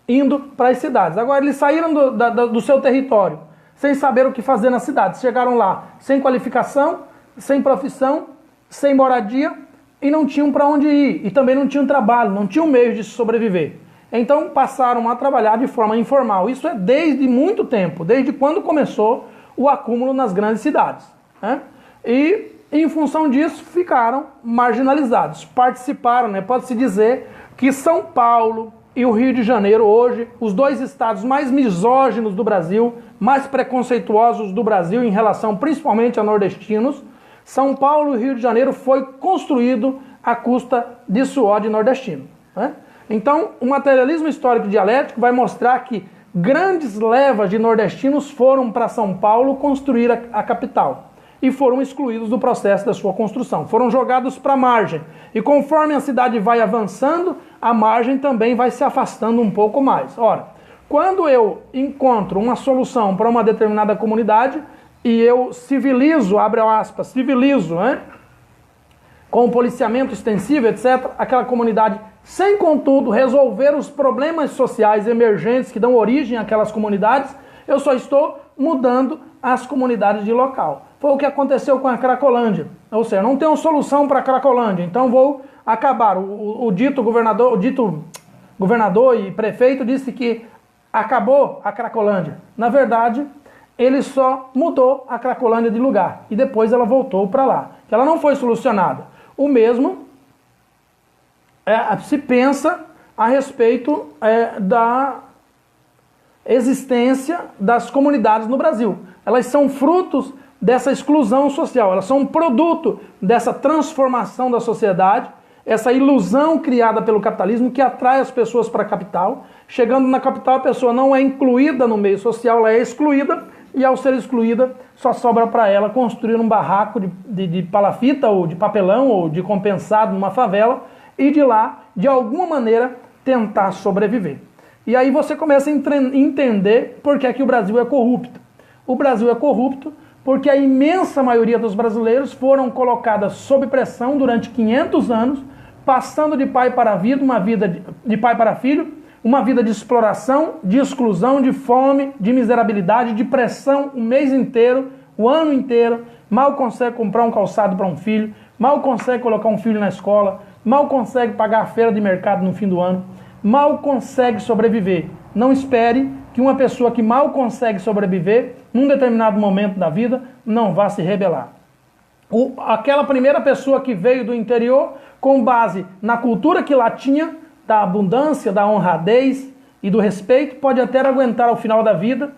[SPEAKER 1] indo para as cidades. Agora, eles saíram do seu território sem saber o que fazer nas cidades. Chegaram lá sem qualificação, sem profissão, sem moradia e não tinham para onde ir. E também não tinham trabalho, não tinham meios de sobreviver. Então passaram a trabalhar de forma informal. Isso é desde muito tempo, desde quando começou o acúmulo nas grandes cidades, né? E em função disso ficaram marginalizados. Participaram, né? Pode-se dizer que São Paulo e o Rio de Janeiro hoje, os dois estados mais misóginos do Brasil, mais preconceituosos do Brasil em relação principalmente a nordestinos, São Paulo e o Rio de Janeiro foi construído à custa de suor de nordestino, né? Então, o materialismo histórico dialético vai mostrar que grandes levas de nordestinos foram para São Paulo construir a capital e foram excluídos do processo da sua construção. Foram jogados para a margem. E conforme a cidade vai avançando, a margem também vai se afastando um pouco mais. Ora, quando eu encontro uma solução para uma determinada comunidade e eu civilizo, abre aspas, civilizo, né? Com policiamento extensivo, etc., aquela comunidade, sem, contudo, resolver os problemas sociais emergentes que dão origem àquelas comunidades, eu só estou mudando as comunidades de local. Foi o que aconteceu com a Cracolândia. Ou seja, não tem uma solução para a Cracolândia, então vou acabar. O dito governador e prefeito disse que acabou a Cracolândia. Na verdade, ele só mudou a Cracolândia de lugar e depois ela voltou para lá. Ela não foi solucionada. O mesmo se pensa a respeito da existência das comunidades no Brasil. Elas são frutos dessa exclusão social, elas são um produto dessa transformação da sociedade, essa ilusão criada pelo capitalismo que atrai as pessoas para a capital. Chegando na capital, a pessoa não é incluída no meio social, ela é excluída, e ao ser excluída, só sobra para ela construir um barraco de palafita, ou de papelão, ou de compensado numa favela, e de lá, de alguma maneira, tentar sobreviver. E aí você começa a entender por que é que o Brasil é corrupto. O Brasil é corrupto porque a imensa maioria dos brasileiros foram colocadas sob pressão durante 500 anos, passando de pai para vida, uma vida de pai para filho, uma vida de exploração, de exclusão, de fome, de miserabilidade, de pressão o mês inteiro, o ano inteiro, mal consegue comprar um calçado para um filho, mal consegue colocar um filho na escola, mal consegue pagar a feira de mercado no fim do ano, mal consegue sobreviver. Não espere que uma pessoa que mal consegue sobreviver, num determinado momento da vida, não vá se rebelar. Aquela primeira pessoa que veio do interior, com base na cultura que lá tinha, da abundância, da honradez e do respeito, pode até aguentar ao final da vida,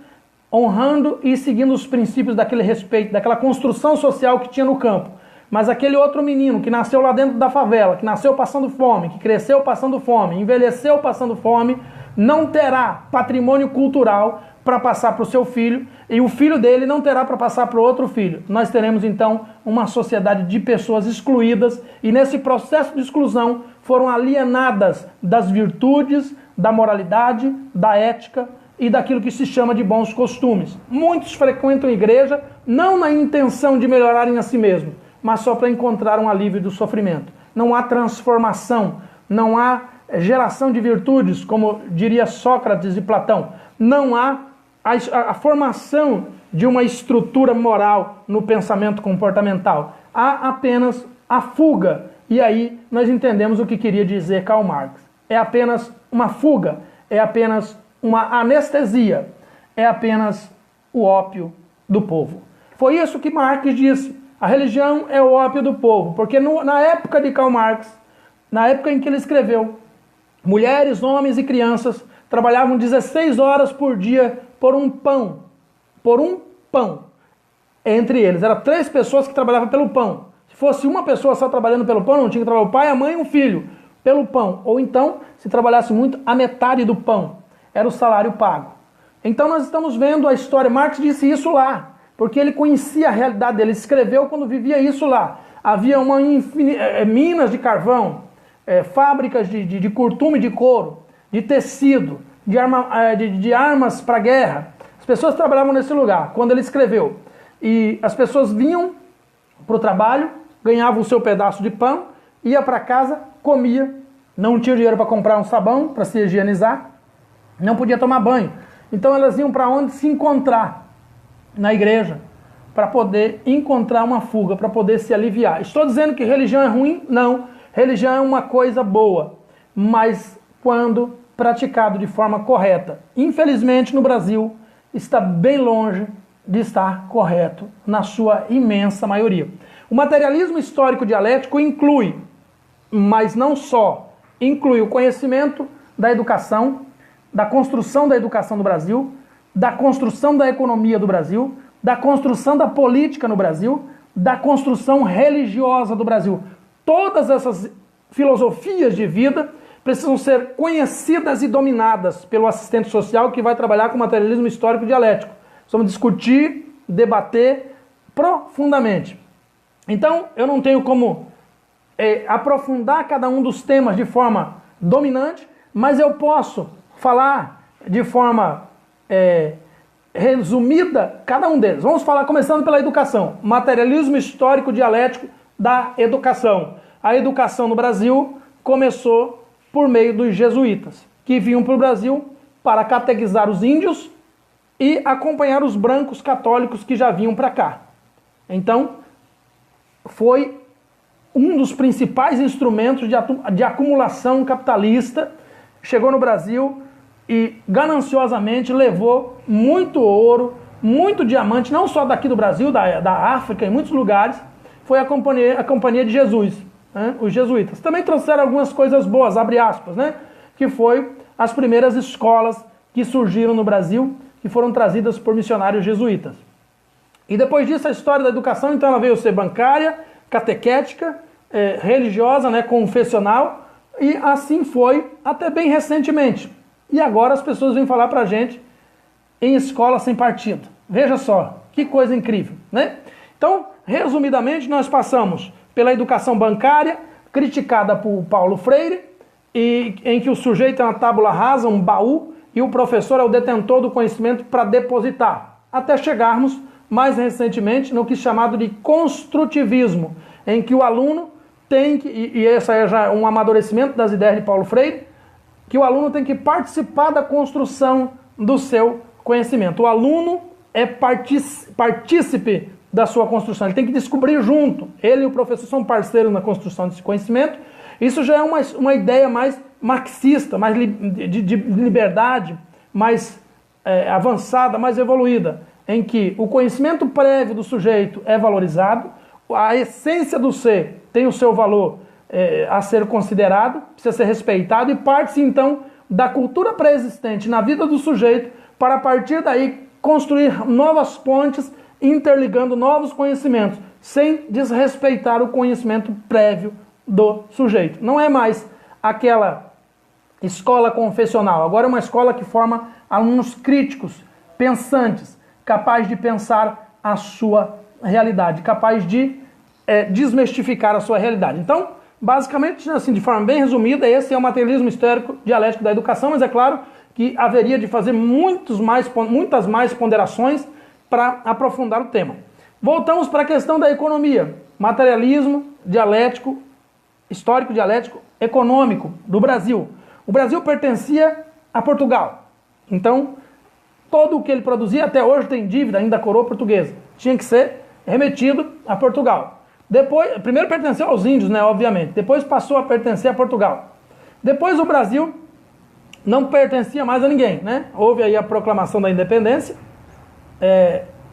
[SPEAKER 1] honrando e seguindo os princípios daquele respeito, daquela construção social que tinha no campo. Mas aquele outro menino que nasceu lá dentro da favela, que nasceu passando fome, que cresceu passando fome, envelheceu passando fome, não terá patrimônio cultural para passar para o seu filho, e o filho dele não terá para passar para o outro filho. Nós teremos então uma sociedade de pessoas excluídas, e nesse processo de exclusão foram alienadas das virtudes, da moralidade, da ética e daquilo que se chama de bons costumes. Muitos frequentam a igreja não na intenção de melhorarem a si mesmos, mas só para encontrar um alívio do sofrimento. Não há transformação, não há geração de virtudes, como diria Sócrates e Platão. Não há a formação de uma estrutura moral no pensamento comportamental. Há apenas a fuga. E aí nós entendemos o que queria dizer Karl Marx. É apenas uma fuga, é apenas uma anestesia, é apenas o ópio do povo. Foi isso que Marx disse. A religião é o ópio do povo, porque na época de Karl Marx, na época em que ele escreveu, mulheres, homens e crianças trabalhavam 16 horas por dia por um pão. Por um pão. Entre eles, eram 3 pessoas que trabalhavam pelo pão. Se fosse uma pessoa só trabalhando pelo pão, não tinha que trabalhar o pai, a mãe e um filho pelo pão. Ou então, se trabalhasse muito, a metade do pão era o salário pago. Então nós estamos vendo a história. Marx disse isso lá, porque ele conhecia a realidade dele, ele escreveu quando vivia isso lá. Havia minas de carvão, fábricas de curtume de couro, de tecido, de armas para guerra. As pessoas trabalhavam nesse lugar, quando ele escreveu. E as pessoas vinham para o trabalho, ganhavam o seu pedaço de pão, ia para casa, comia, não tinha dinheiro para comprar um sabão para se higienizar, não podia tomar banho. Então elas iam para onde? Se encontrar na igreja, para poder encontrar uma fuga, para poder se aliviar. Estou dizendo que religião é ruim? Não. Religião é uma coisa boa, mas quando praticado de forma correta. Infelizmente, no Brasil, está bem longe de estar correto na sua imensa maioria. O materialismo histórico dialético inclui, mas não só, inclui o conhecimento da educação, da construção da educação do Brasil, da construção da economia do Brasil, da construção da política no Brasil, da construção religiosa do Brasil. Todas essas filosofias de vida precisam ser conhecidas e dominadas pelo assistente social que vai trabalhar com o materialismo histórico dialético. Vamos discutir, debater profundamente. Então, eu não tenho como aprofundar cada um dos temas de forma dominante, mas eu posso falar de forma resumida cada um deles. Vamos falar começando pela educação. Materialismo histórico dialético da educação. A educação no Brasil começou por meio dos jesuítas, que vinham para o Brasil para catequizar os índios e acompanhar os brancos católicos que já vinham para cá. Então, foi um dos principais instrumentos de acumulação capitalista. Chegou no Brasil e gananciosamente levou muito ouro, muito diamante, não só daqui do Brasil, da África, em muitos lugares, foi a Companhia de Jesus, né? Os jesuítas. Também trouxeram algumas coisas boas, abre aspas, né? Que foi as primeiras escolas que surgiram no Brasil, que foram trazidas por missionários jesuítas. E depois disso, a história da educação, então, ela veio ser bancária, catequética, religiosa, né, confessional, e assim foi até bem recentemente. E agora as pessoas vêm falar pra gente em escola sem partido. Veja só, que coisa incrível, né? Então, resumidamente, nós passamos pela educação bancária, criticada por Paulo Freire, e em que o sujeito é uma tábula rasa, um baú, e o professor é o detentor do conhecimento para depositar, até chegarmos, mais recentemente, no que é chamado de construtivismo, em que o aluno tem que, e esse é já um amadurecimento das ideias de Paulo Freire, que o aluno tem que participar da construção do seu conhecimento. O aluno é partícipe da sua construção, ele tem que descobrir junto. Ele e o professor são parceiros na construção desse conhecimento. Isso já é uma ideia mais marxista, mais de liberdade, mais avançada, mais evoluída, em que o conhecimento prévio do sujeito é valorizado, a essência do ser tem o seu valor a ser considerado, precisa ser respeitado, e parte-se então da cultura pré-existente na vida do sujeito para, a partir daí, construir novas pontes, interligando novos conhecimentos, sem desrespeitar o conhecimento prévio do sujeito. Não é mais aquela escola confessional, agora é uma escola que forma alunos críticos, pensantes, capazes de pensar a sua realidade, capaz de desmistificar a sua realidade. Então, basicamente, assim, de forma bem resumida, esse é o materialismo histórico dialético da educação, mas é claro que haveria de fazer muitas mais ponderações para aprofundar o tema. Voltamos para a questão da economia. Materialismo dialético, histórico dialético, econômico do Brasil. O Brasil pertencia a Portugal. Então, todo o que ele produzia, até hoje tem dívida ainda da coroa portuguesa, tinha que ser remetido a Portugal. Depois, primeiro pertenceu aos índios, né, obviamente. Depois passou a pertencer a Portugal. Depois o Brasil não pertencia mais a ninguém, né? Houve aí a proclamação da independência,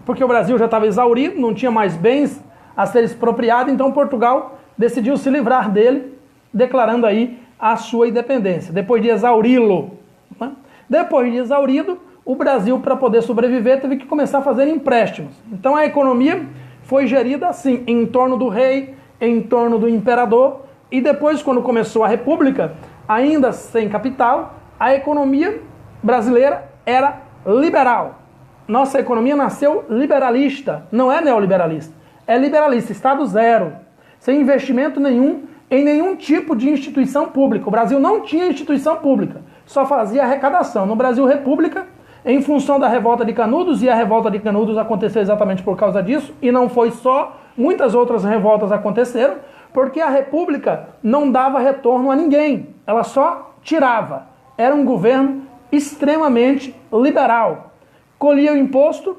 [SPEAKER 1] porque o Brasil já estava exaurido, não tinha mais bens a ser expropriado, então Portugal decidiu se livrar dele, declarando aí a sua independência, depois de exauri-lo, né? Depois de exaurido, o Brasil, para poder sobreviver, teve que começar a fazer empréstimos. Então a economia foi gerida assim, em torno do rei, em torno do imperador, e depois, quando começou a república, ainda sem capital, a economia brasileira era liberal. Nossa economia nasceu liberalista, não é neoliberalista, é liberalista, Estado zero, sem investimento nenhum em nenhum tipo de instituição pública. O Brasil não tinha instituição pública, só fazia arrecadação. No Brasil República, em função da revolta de Canudos, e a revolta de Canudos aconteceu exatamente por causa disso, e não foi só, muitas outras revoltas aconteceram, porque a República não dava retorno a ninguém, ela só tirava. Era um governo extremamente liberal. Colhia o imposto,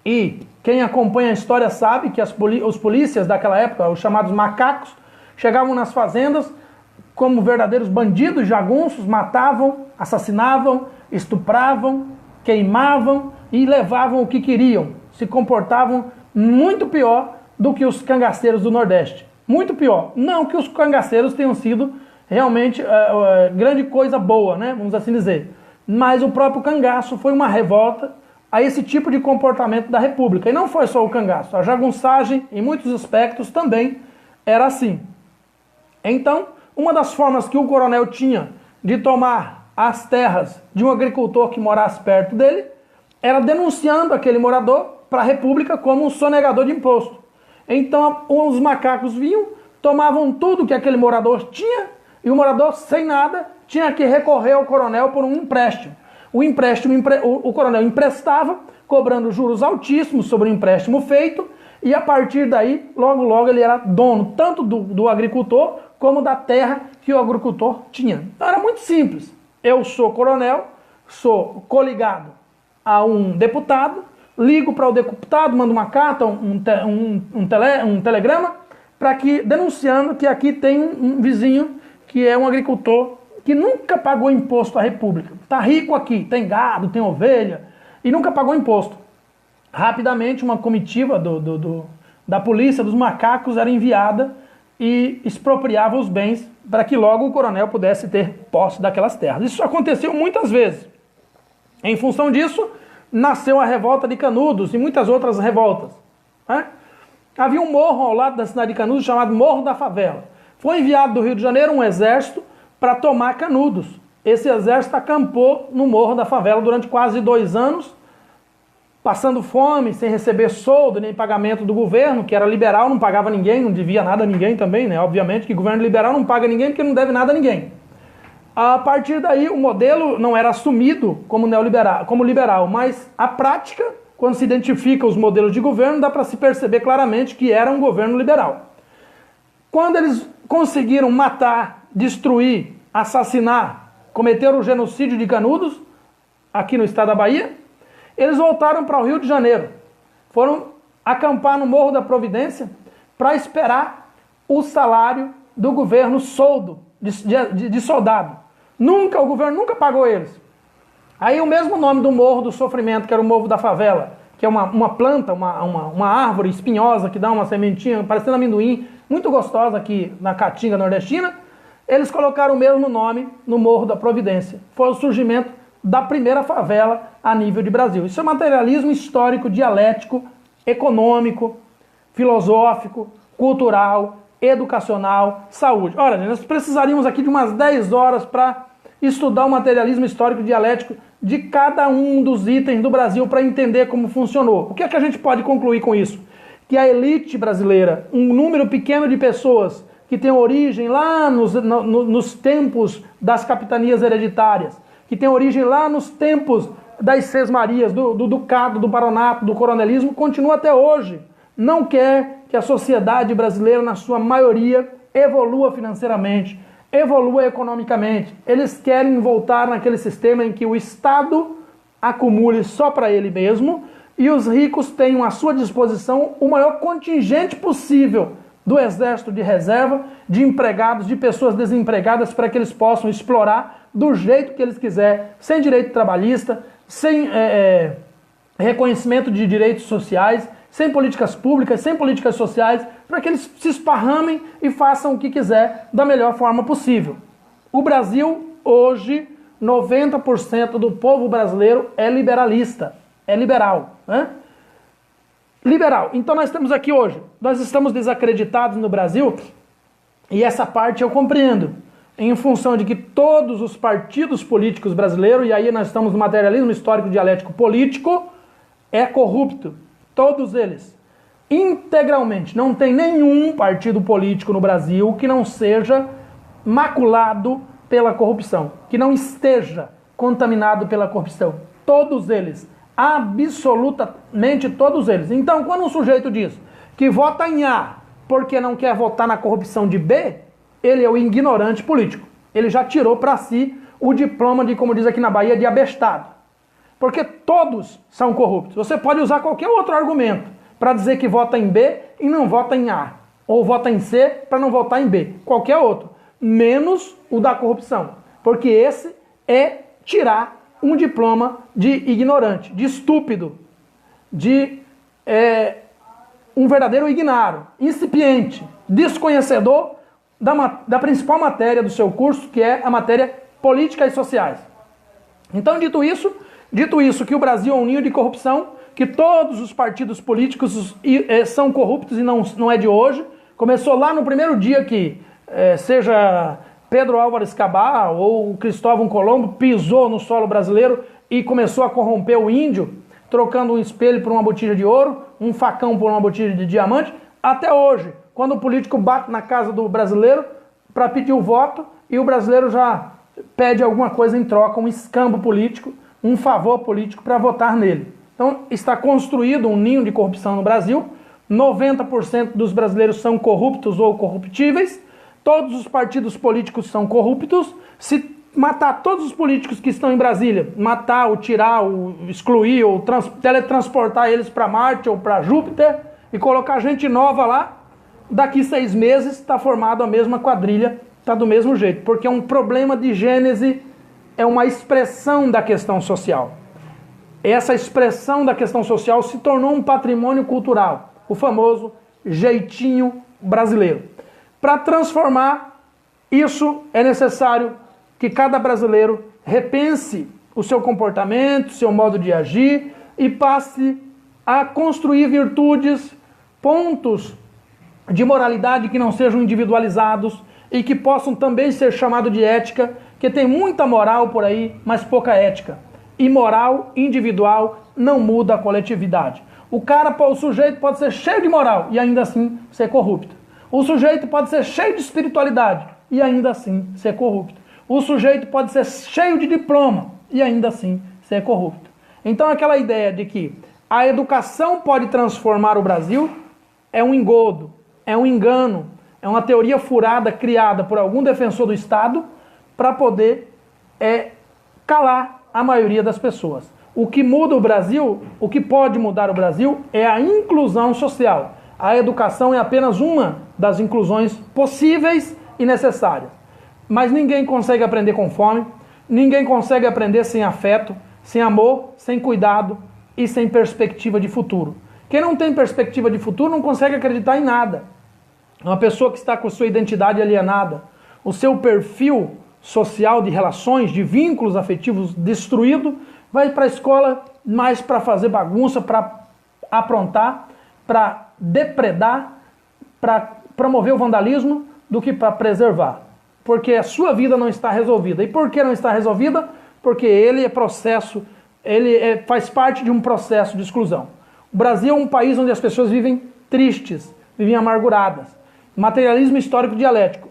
[SPEAKER 1] e quem acompanha a história sabe que os polícias daquela época, os chamados macacos, chegavam nas fazendas como verdadeiros bandidos jagunços, matavam, assassinavam, estupravam, queimavam e levavam o que queriam. Se comportavam muito pior do que os cangaceiros do Nordeste. Muito pior. Não que os cangaceiros tenham sido realmente grande coisa boa, né? Vamos assim dizer. Mas o próprio cangaço foi uma revolta a esse tipo de comportamento da República. E não foi só o cangaço. A jagunçagem, em muitos aspectos, também era assim. Então, uma das formas que o coronel tinha de tomar as terras de um agricultor que morasse perto dele era denunciando aquele morador para a República como um sonegador de imposto. Então, os macacos vinham, tomavam tudo que aquele morador tinha, e o morador, sem nada, tinha que recorrer ao coronel por um empréstimo. O coronel emprestava, cobrando juros altíssimos sobre o empréstimo feito, e a partir daí, logo logo, ele era dono tanto do agricultor como da terra que o agricultor tinha. Então era muito simples. Eu sou coronel, sou coligado a um deputado, ligo para o deputado, mando uma carta, um telegrama, para que, denunciando que aqui tem um vizinho que é um agricultor que nunca pagou imposto à República. Está rico aqui, tem gado, tem ovelha, e nunca pagou imposto. Rapidamente uma comitiva da polícia, dos macacos, era enviada e expropriava os bens para que logo o coronel pudesse ter posse daquelas terras. Isso aconteceu muitas vezes. Em função disso, nasceu a revolta de Canudos e muitas outras revoltas, né? Havia um morro ao lado da cidade de Canudos chamado Morro da Favela. Foi enviado do Rio de Janeiro um exército para tomar Canudos. Esse exército acampou no Morro da Favela durante quase 2 anos, passando fome, sem receber soldo nem pagamento do governo, que era liberal, não pagava ninguém, não devia nada a ninguém também, né? Obviamente que governo liberal não paga ninguém porque não deve nada a ninguém. A partir daí, o modelo não era assumido como neoliberal, como liberal, mas a prática, quando se identifica os modelos de governo, dá para se perceber claramente que era um governo liberal. Quando eles conseguiram matar, destruir, assassinar, cometeram o genocídio de Canudos, aqui no estado da Bahia, eles voltaram para o Rio de Janeiro. Foram acampar no Morro da Providência para esperar o salário do governo soldo, de soldado. O governo nunca pagou eles. Aí o mesmo nome do Morro do Sofrimento, que era o Morro da Favela, que é uma planta, uma árvore espinhosa que dá uma sementinha parecendo amendoim, muito gostosa aqui na Caatinga nordestina, eles colocaram o mesmo nome no Morro da Providência. Foi o surgimento da primeira favela a nível de Brasil. Isso é materialismo histórico, dialético, econômico, filosófico, cultural, educacional, saúde. Olha, nós precisaríamos aqui de umas 10 horas para estudar o materialismo histórico dialético de cada um dos itens do Brasil para entender como funcionou. O que é que a gente pode concluir com isso? Que a elite brasileira, um número pequeno de pessoas que tem origem lá nos tempos das capitanias hereditárias, que tem origem lá nos tempos das sesmarias, do ducado, do baronato, do coronelismo, continua até hoje. Não quer que a sociedade brasileira, na sua maioria, evolua financeiramente, evolua economicamente. Eles querem voltar naquele sistema em que o Estado acumule só para ele mesmo e os ricos tenham à sua disposição o maior contingente possível do exército de reserva, de empregados, de pessoas desempregadas, para que eles possam explorar do jeito que eles quiserem, sem direito trabalhista, sem reconhecimento de direitos sociais, sem políticas públicas, sem políticas sociais, para que eles se esparramem e façam o que quiser da melhor forma possível. O Brasil, hoje, 90% do povo brasileiro é liberalista, é liberal, né? Liberal. Então nós temos aqui hoje, nós estamos desacreditados no Brasil, e essa parte eu compreendo, em função de que todos os partidos políticos brasileiros, e aí nós estamos no materialismo histórico dialético político, é corrupto. Todos eles. Integralmente. Não tem nenhum partido político no Brasil que não seja maculado pela corrupção, que não esteja contaminado pela corrupção. Todos eles. Absolutamente todos eles. Então, quando um sujeito diz que vota em A porque não quer votar na corrupção de B, ele é o ignorante político. Ele já tirou para si o diploma de, como diz aqui na Bahia, de abestado. Porque todos são corruptos. Você pode usar qualquer outro argumento para dizer que vota em B e não vota em A. Ou vota em C para não votar em B. Qualquer outro. Menos o da corrupção. Porque esse é tirar um diploma de ignorante, de estúpido, de um verdadeiro ignaro, incipiente, desconhecedor da principal matéria do seu curso, que é a matéria política e sociais. Então, dito isso, que o Brasil é um ninho de corrupção, que todos os partidos políticos são corruptos e não é de hoje. Começou lá no primeiro dia que, seja Pedro Álvares Cabral ou Cristóvão Colombo, pisou no solo brasileiro e começou a corromper o índio, trocando um espelho por uma botija de ouro, um facão por uma botija de diamante, até hoje, quando o político bate na casa do brasileiro para pedir o voto e o brasileiro já pede alguma coisa em troca, um escambo político, um favor político para votar nele. Então está construído um ninho de corrupção no Brasil, 90% dos brasileiros são corruptos ou corruptíveis, todos os partidos políticos são corruptos. Se matar todos os políticos que estão em Brasília, matar, ou tirar, ou excluir, ou teletransportar eles para Marte ou para Júpiter e colocar gente nova lá, daqui 6 meses está formado a mesma quadrilha, está do mesmo jeito, porque é um problema de gênese, é uma expressão da questão social. essa expressão da questão social se tornou um patrimônio cultural, o famoso jeitinho brasileiro. Para transformar isso, é necessário que cada brasileiro repense o seu comportamento, seu modo de agir e passe a construir virtudes, pontos de moralidade que não sejam individualizados e que possam também ser chamados de ética, que tem muita moral por aí, mas pouca ética. E moral individual não muda a coletividade. O sujeito pode ser cheio de moral e ainda assim ser corrupto. O sujeito pode ser cheio de espiritualidade e ainda assim ser corrupto. O sujeito pode ser cheio de diploma e ainda assim ser corrupto. Então aquela ideia de que a educação pode transformar o Brasil é um engodo, é um engano, é uma teoria furada criada por algum defensor do Estado para poder calar a maioria das pessoas. O que muda o Brasil, o que pode mudar o Brasil é a inclusão social. A educação é apenas uma das inclusões possíveis e necessárias. Mas ninguém consegue aprender com fome, ninguém consegue aprender sem afeto, sem amor, sem cuidado e sem perspectiva de futuro. Quem não tem perspectiva de futuro não consegue acreditar em nada. Uma pessoa que está com sua identidade alienada, o seu perfil social de relações, de vínculos afetivos destruído, vai para a escola mais para fazer bagunça, para aprontar, para depredar, para promover o vandalismo, do que para preservar. Porque a sua vida não está resolvida. E por que não está resolvida? Porque ele faz parte de um processo de exclusão. O Brasil é um país onde as pessoas vivem tristes, vivem amarguradas. Materialismo histórico dialético.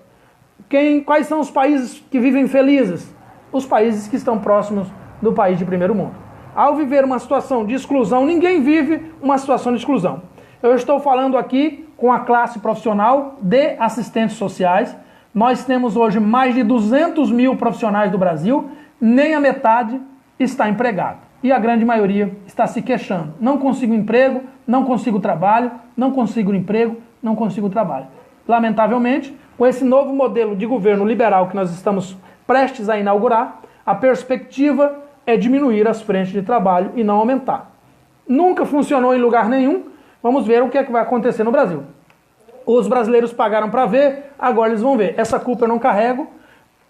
[SPEAKER 1] Quais são os países que vivem felizes? Os países que estão próximos do país de primeiro mundo. Ao viver uma situação de exclusão, ninguém vive uma situação de exclusão. Eu estou falando aqui com a classe profissional de assistentes sociais. Nós temos hoje mais de 200 mil profissionais do Brasil, nem a metade está empregado. E a grande maioria está se queixando. Não consigo emprego, não consigo trabalho, não consigo emprego, não consigo trabalho. Lamentavelmente, com esse novo modelo de governo liberal que nós estamos prestes a inaugurar, a perspectiva é diminuir as frentes de trabalho e não aumentar. Nunca funcionou em lugar nenhum. Vamos ver o que é que vai acontecer no Brasil. Os brasileiros pagaram para ver, agora eles vão ver. Essa culpa eu não carrego,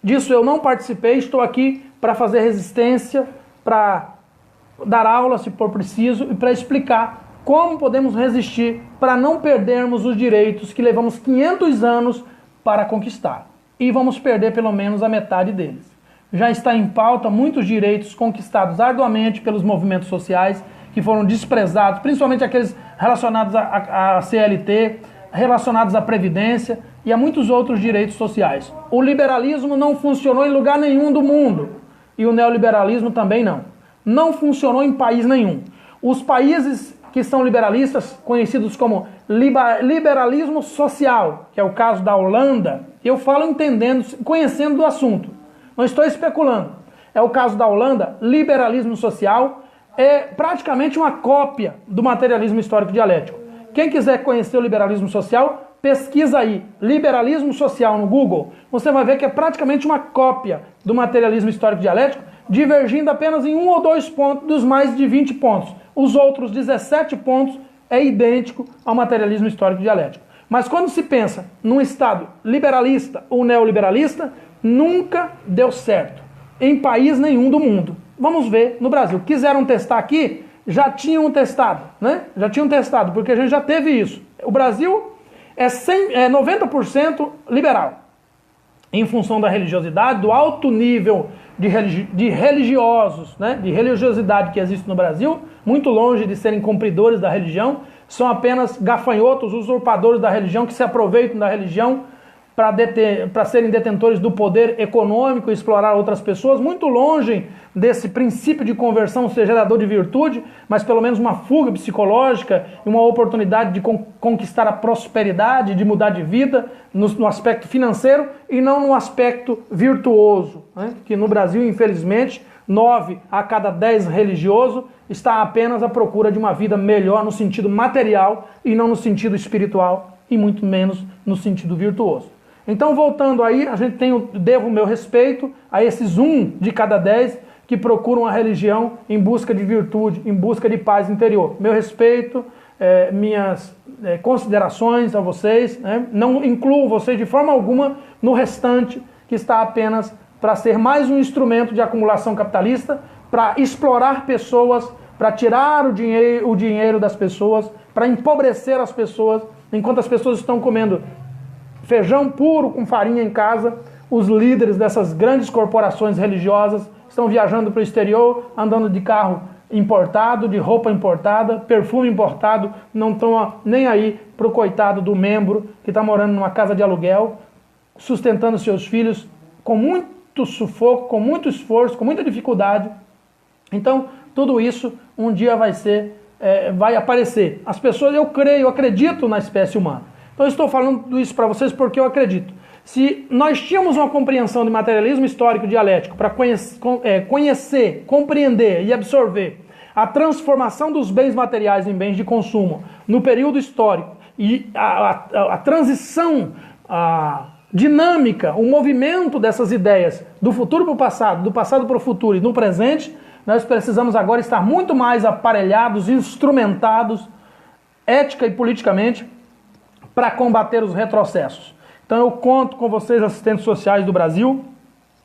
[SPEAKER 1] disso eu não participei, estou aqui para fazer resistência, para dar aula se for preciso e para explicar como podemos resistir para não perdermos os direitos que levamos 500 anos para conquistar. E vamos perder pelo menos a metade deles. Já está em pauta muitos direitos conquistados arduamente pelos movimentos sociais que foram desprezados, principalmente aqueles relacionados à CLT, relacionados à Previdência e a muitos outros direitos sociais. O liberalismo não funcionou em lugar nenhum do mundo e o neoliberalismo também não. Não funcionou em país nenhum. Os países que são liberalistas, conhecidos como liberalismo social, que é o caso da Holanda, eu falo entendendo, conhecendo do assunto. Não estou especulando. É o caso da Holanda, liberalismo social é praticamente uma cópia do materialismo histórico dialético. Quem quiser conhecer o liberalismo social, pesquisa aí, liberalismo social no Google, você vai ver que é praticamente uma cópia do materialismo histórico dialético, divergindo apenas em 1 ou 2 pontos dos mais de 20 pontos. Os outros 17 pontos é idêntico ao materialismo histórico dialético. Mas quando se pensa num Estado liberalista ou neoliberalista, nunca deu certo em país nenhum do mundo. Vamos ver no Brasil. Quiseram testar aqui, já tinham testado, né? Já tinham testado, porque a gente já teve isso. O Brasil é 90% liberal, em função da religiosidade, do alto nível de religiosos, né? De religiosidade que existe no Brasil, muito longe de serem cumpridores da religião, são apenas gafanhotos, usurpadores da religião, que se aproveitam da religião para serem detentores do poder econômico e explorar outras pessoas, muito longe desse princípio de conversão ser gerador de virtude, mas pelo menos uma fuga psicológica e uma oportunidade de conquistar a prosperidade, de mudar de vida no aspecto financeiro e não no aspecto virtuoso, né? Que no Brasil, infelizmente, 9 a cada 10 religioso está apenas à procura de uma vida melhor no sentido material e não no sentido espiritual e muito menos no sentido virtuoso. Então, voltando aí, devo o meu respeito a esses 1 de cada 10 que procuram a religião em busca de virtude, em busca de paz interior. Meu respeito, minhas considerações a vocês, né? Não incluo vocês de forma alguma no restante, que está apenas para ser mais um instrumento de acumulação capitalista, para explorar pessoas, para tirar o dinheiro das pessoas, para empobrecer as pessoas, enquanto as pessoas estão comendo feijão puro com farinha em casa. Os líderes dessas grandes corporações religiosas estão viajando para o exterior, andando de carro importado, de roupa importada, perfume importado, não estão nem aí para o coitado do membro que está morando numa casa de aluguel, sustentando seus filhos com muito sufoco, com muito esforço, com muita dificuldade. Então, tudo isso um dia vai aparecer. As pessoas, eu acredito na espécie humana. Então, eu estou falando isso para vocês porque eu acredito. Se nós tínhamos uma compreensão de materialismo histórico dialético para conhecer, compreender e absorver a transformação dos bens materiais em bens de consumo no período histórico e a transição, a dinâmica, o movimento dessas ideias do futuro para o passado, do passado para o futuro e no presente, nós precisamos agora estar muito mais aparelhados, instrumentados, ética e politicamente, para combater os retrocessos. Então eu conto com vocês, assistentes sociais do Brasil,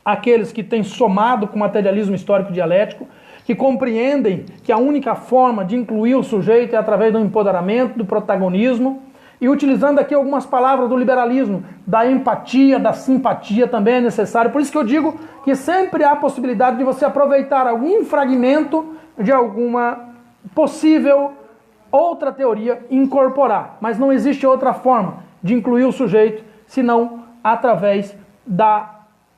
[SPEAKER 1] aqueles que têm somado com o materialismo histórico dialético, que compreendem que a única forma de incluir o sujeito é através do empoderamento, do protagonismo, e utilizando aqui algumas palavras do liberalismo, da empatia, da simpatia também é necessário. Por isso que eu digo que sempre há a possibilidade de você aproveitar algum fragmento de alguma possível outra teoria e incorporar. Mas não existe outra forma de incluir o sujeito, senão através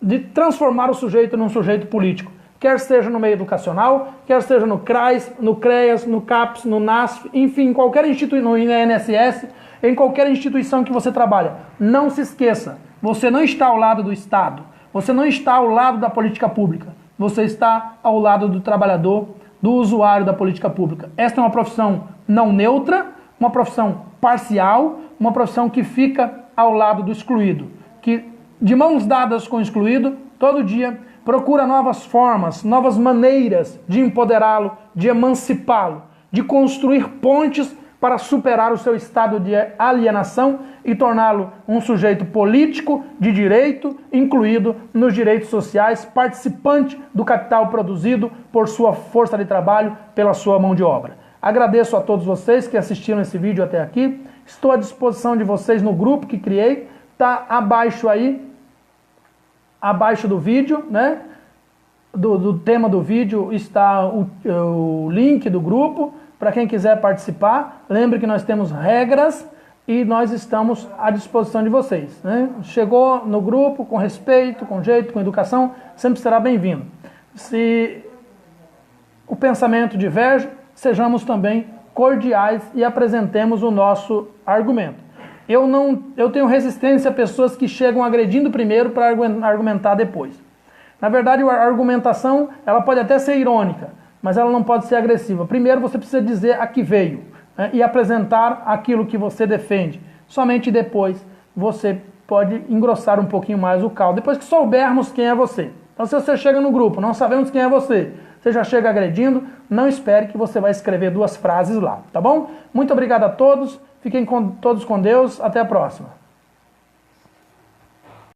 [SPEAKER 1] de transformar o sujeito num sujeito político. Quer seja no meio educacional, quer seja no CRAS, no CREAS, no CAPES, no NASF, enfim, em qualquer instituição, no INSS, em qualquer instituição que você trabalha. Não se esqueça, você não está ao lado do Estado, você não está ao lado da política pública, você está ao lado do trabalhador, do usuário da política pública. Esta é uma profissão não neutra, uma profissão parcial, uma profissão que fica ao lado do excluído, que de mãos dadas com o excluído, todo dia procura novas formas, novas maneiras de empoderá-lo, de emancipá-lo, de construir pontes para superar o seu estado de alienação e torná-lo um sujeito político, de direito, incluído nos direitos sociais, participante do capital produzido por sua força de trabalho, pela sua mão de obra. Agradeço a todos vocês que assistiram esse vídeo até aqui. Estou à disposição de vocês no grupo que criei. Está abaixo aí, abaixo do vídeo, né? Do tema do vídeo está o link do grupo. Para quem quiser participar, lembre que nós temos regras e nós estamos à disposição de vocês, né? Chegou no grupo com respeito, com jeito, com educação, sempre será bem-vindo. Se o pensamento diverge, sejamos também cordiais e apresentemos o nosso argumento. Eu tenho resistência a pessoas que chegam agredindo primeiro para argumentar depois. Na verdade, a argumentação ela pode até ser irônica, mas ela não pode ser agressiva. Primeiro você precisa dizer a que veio, né, e apresentar aquilo que você defende. Somente depois você pode engrossar um pouquinho mais o caldo, depois que soubermos quem é você. Então se você chega no grupo, não sabemos quem é você já chega agredindo, não espere que você vai escrever 2 frases lá, tá bom? Muito obrigado a todos, fiquem todos com Deus, até a próxima.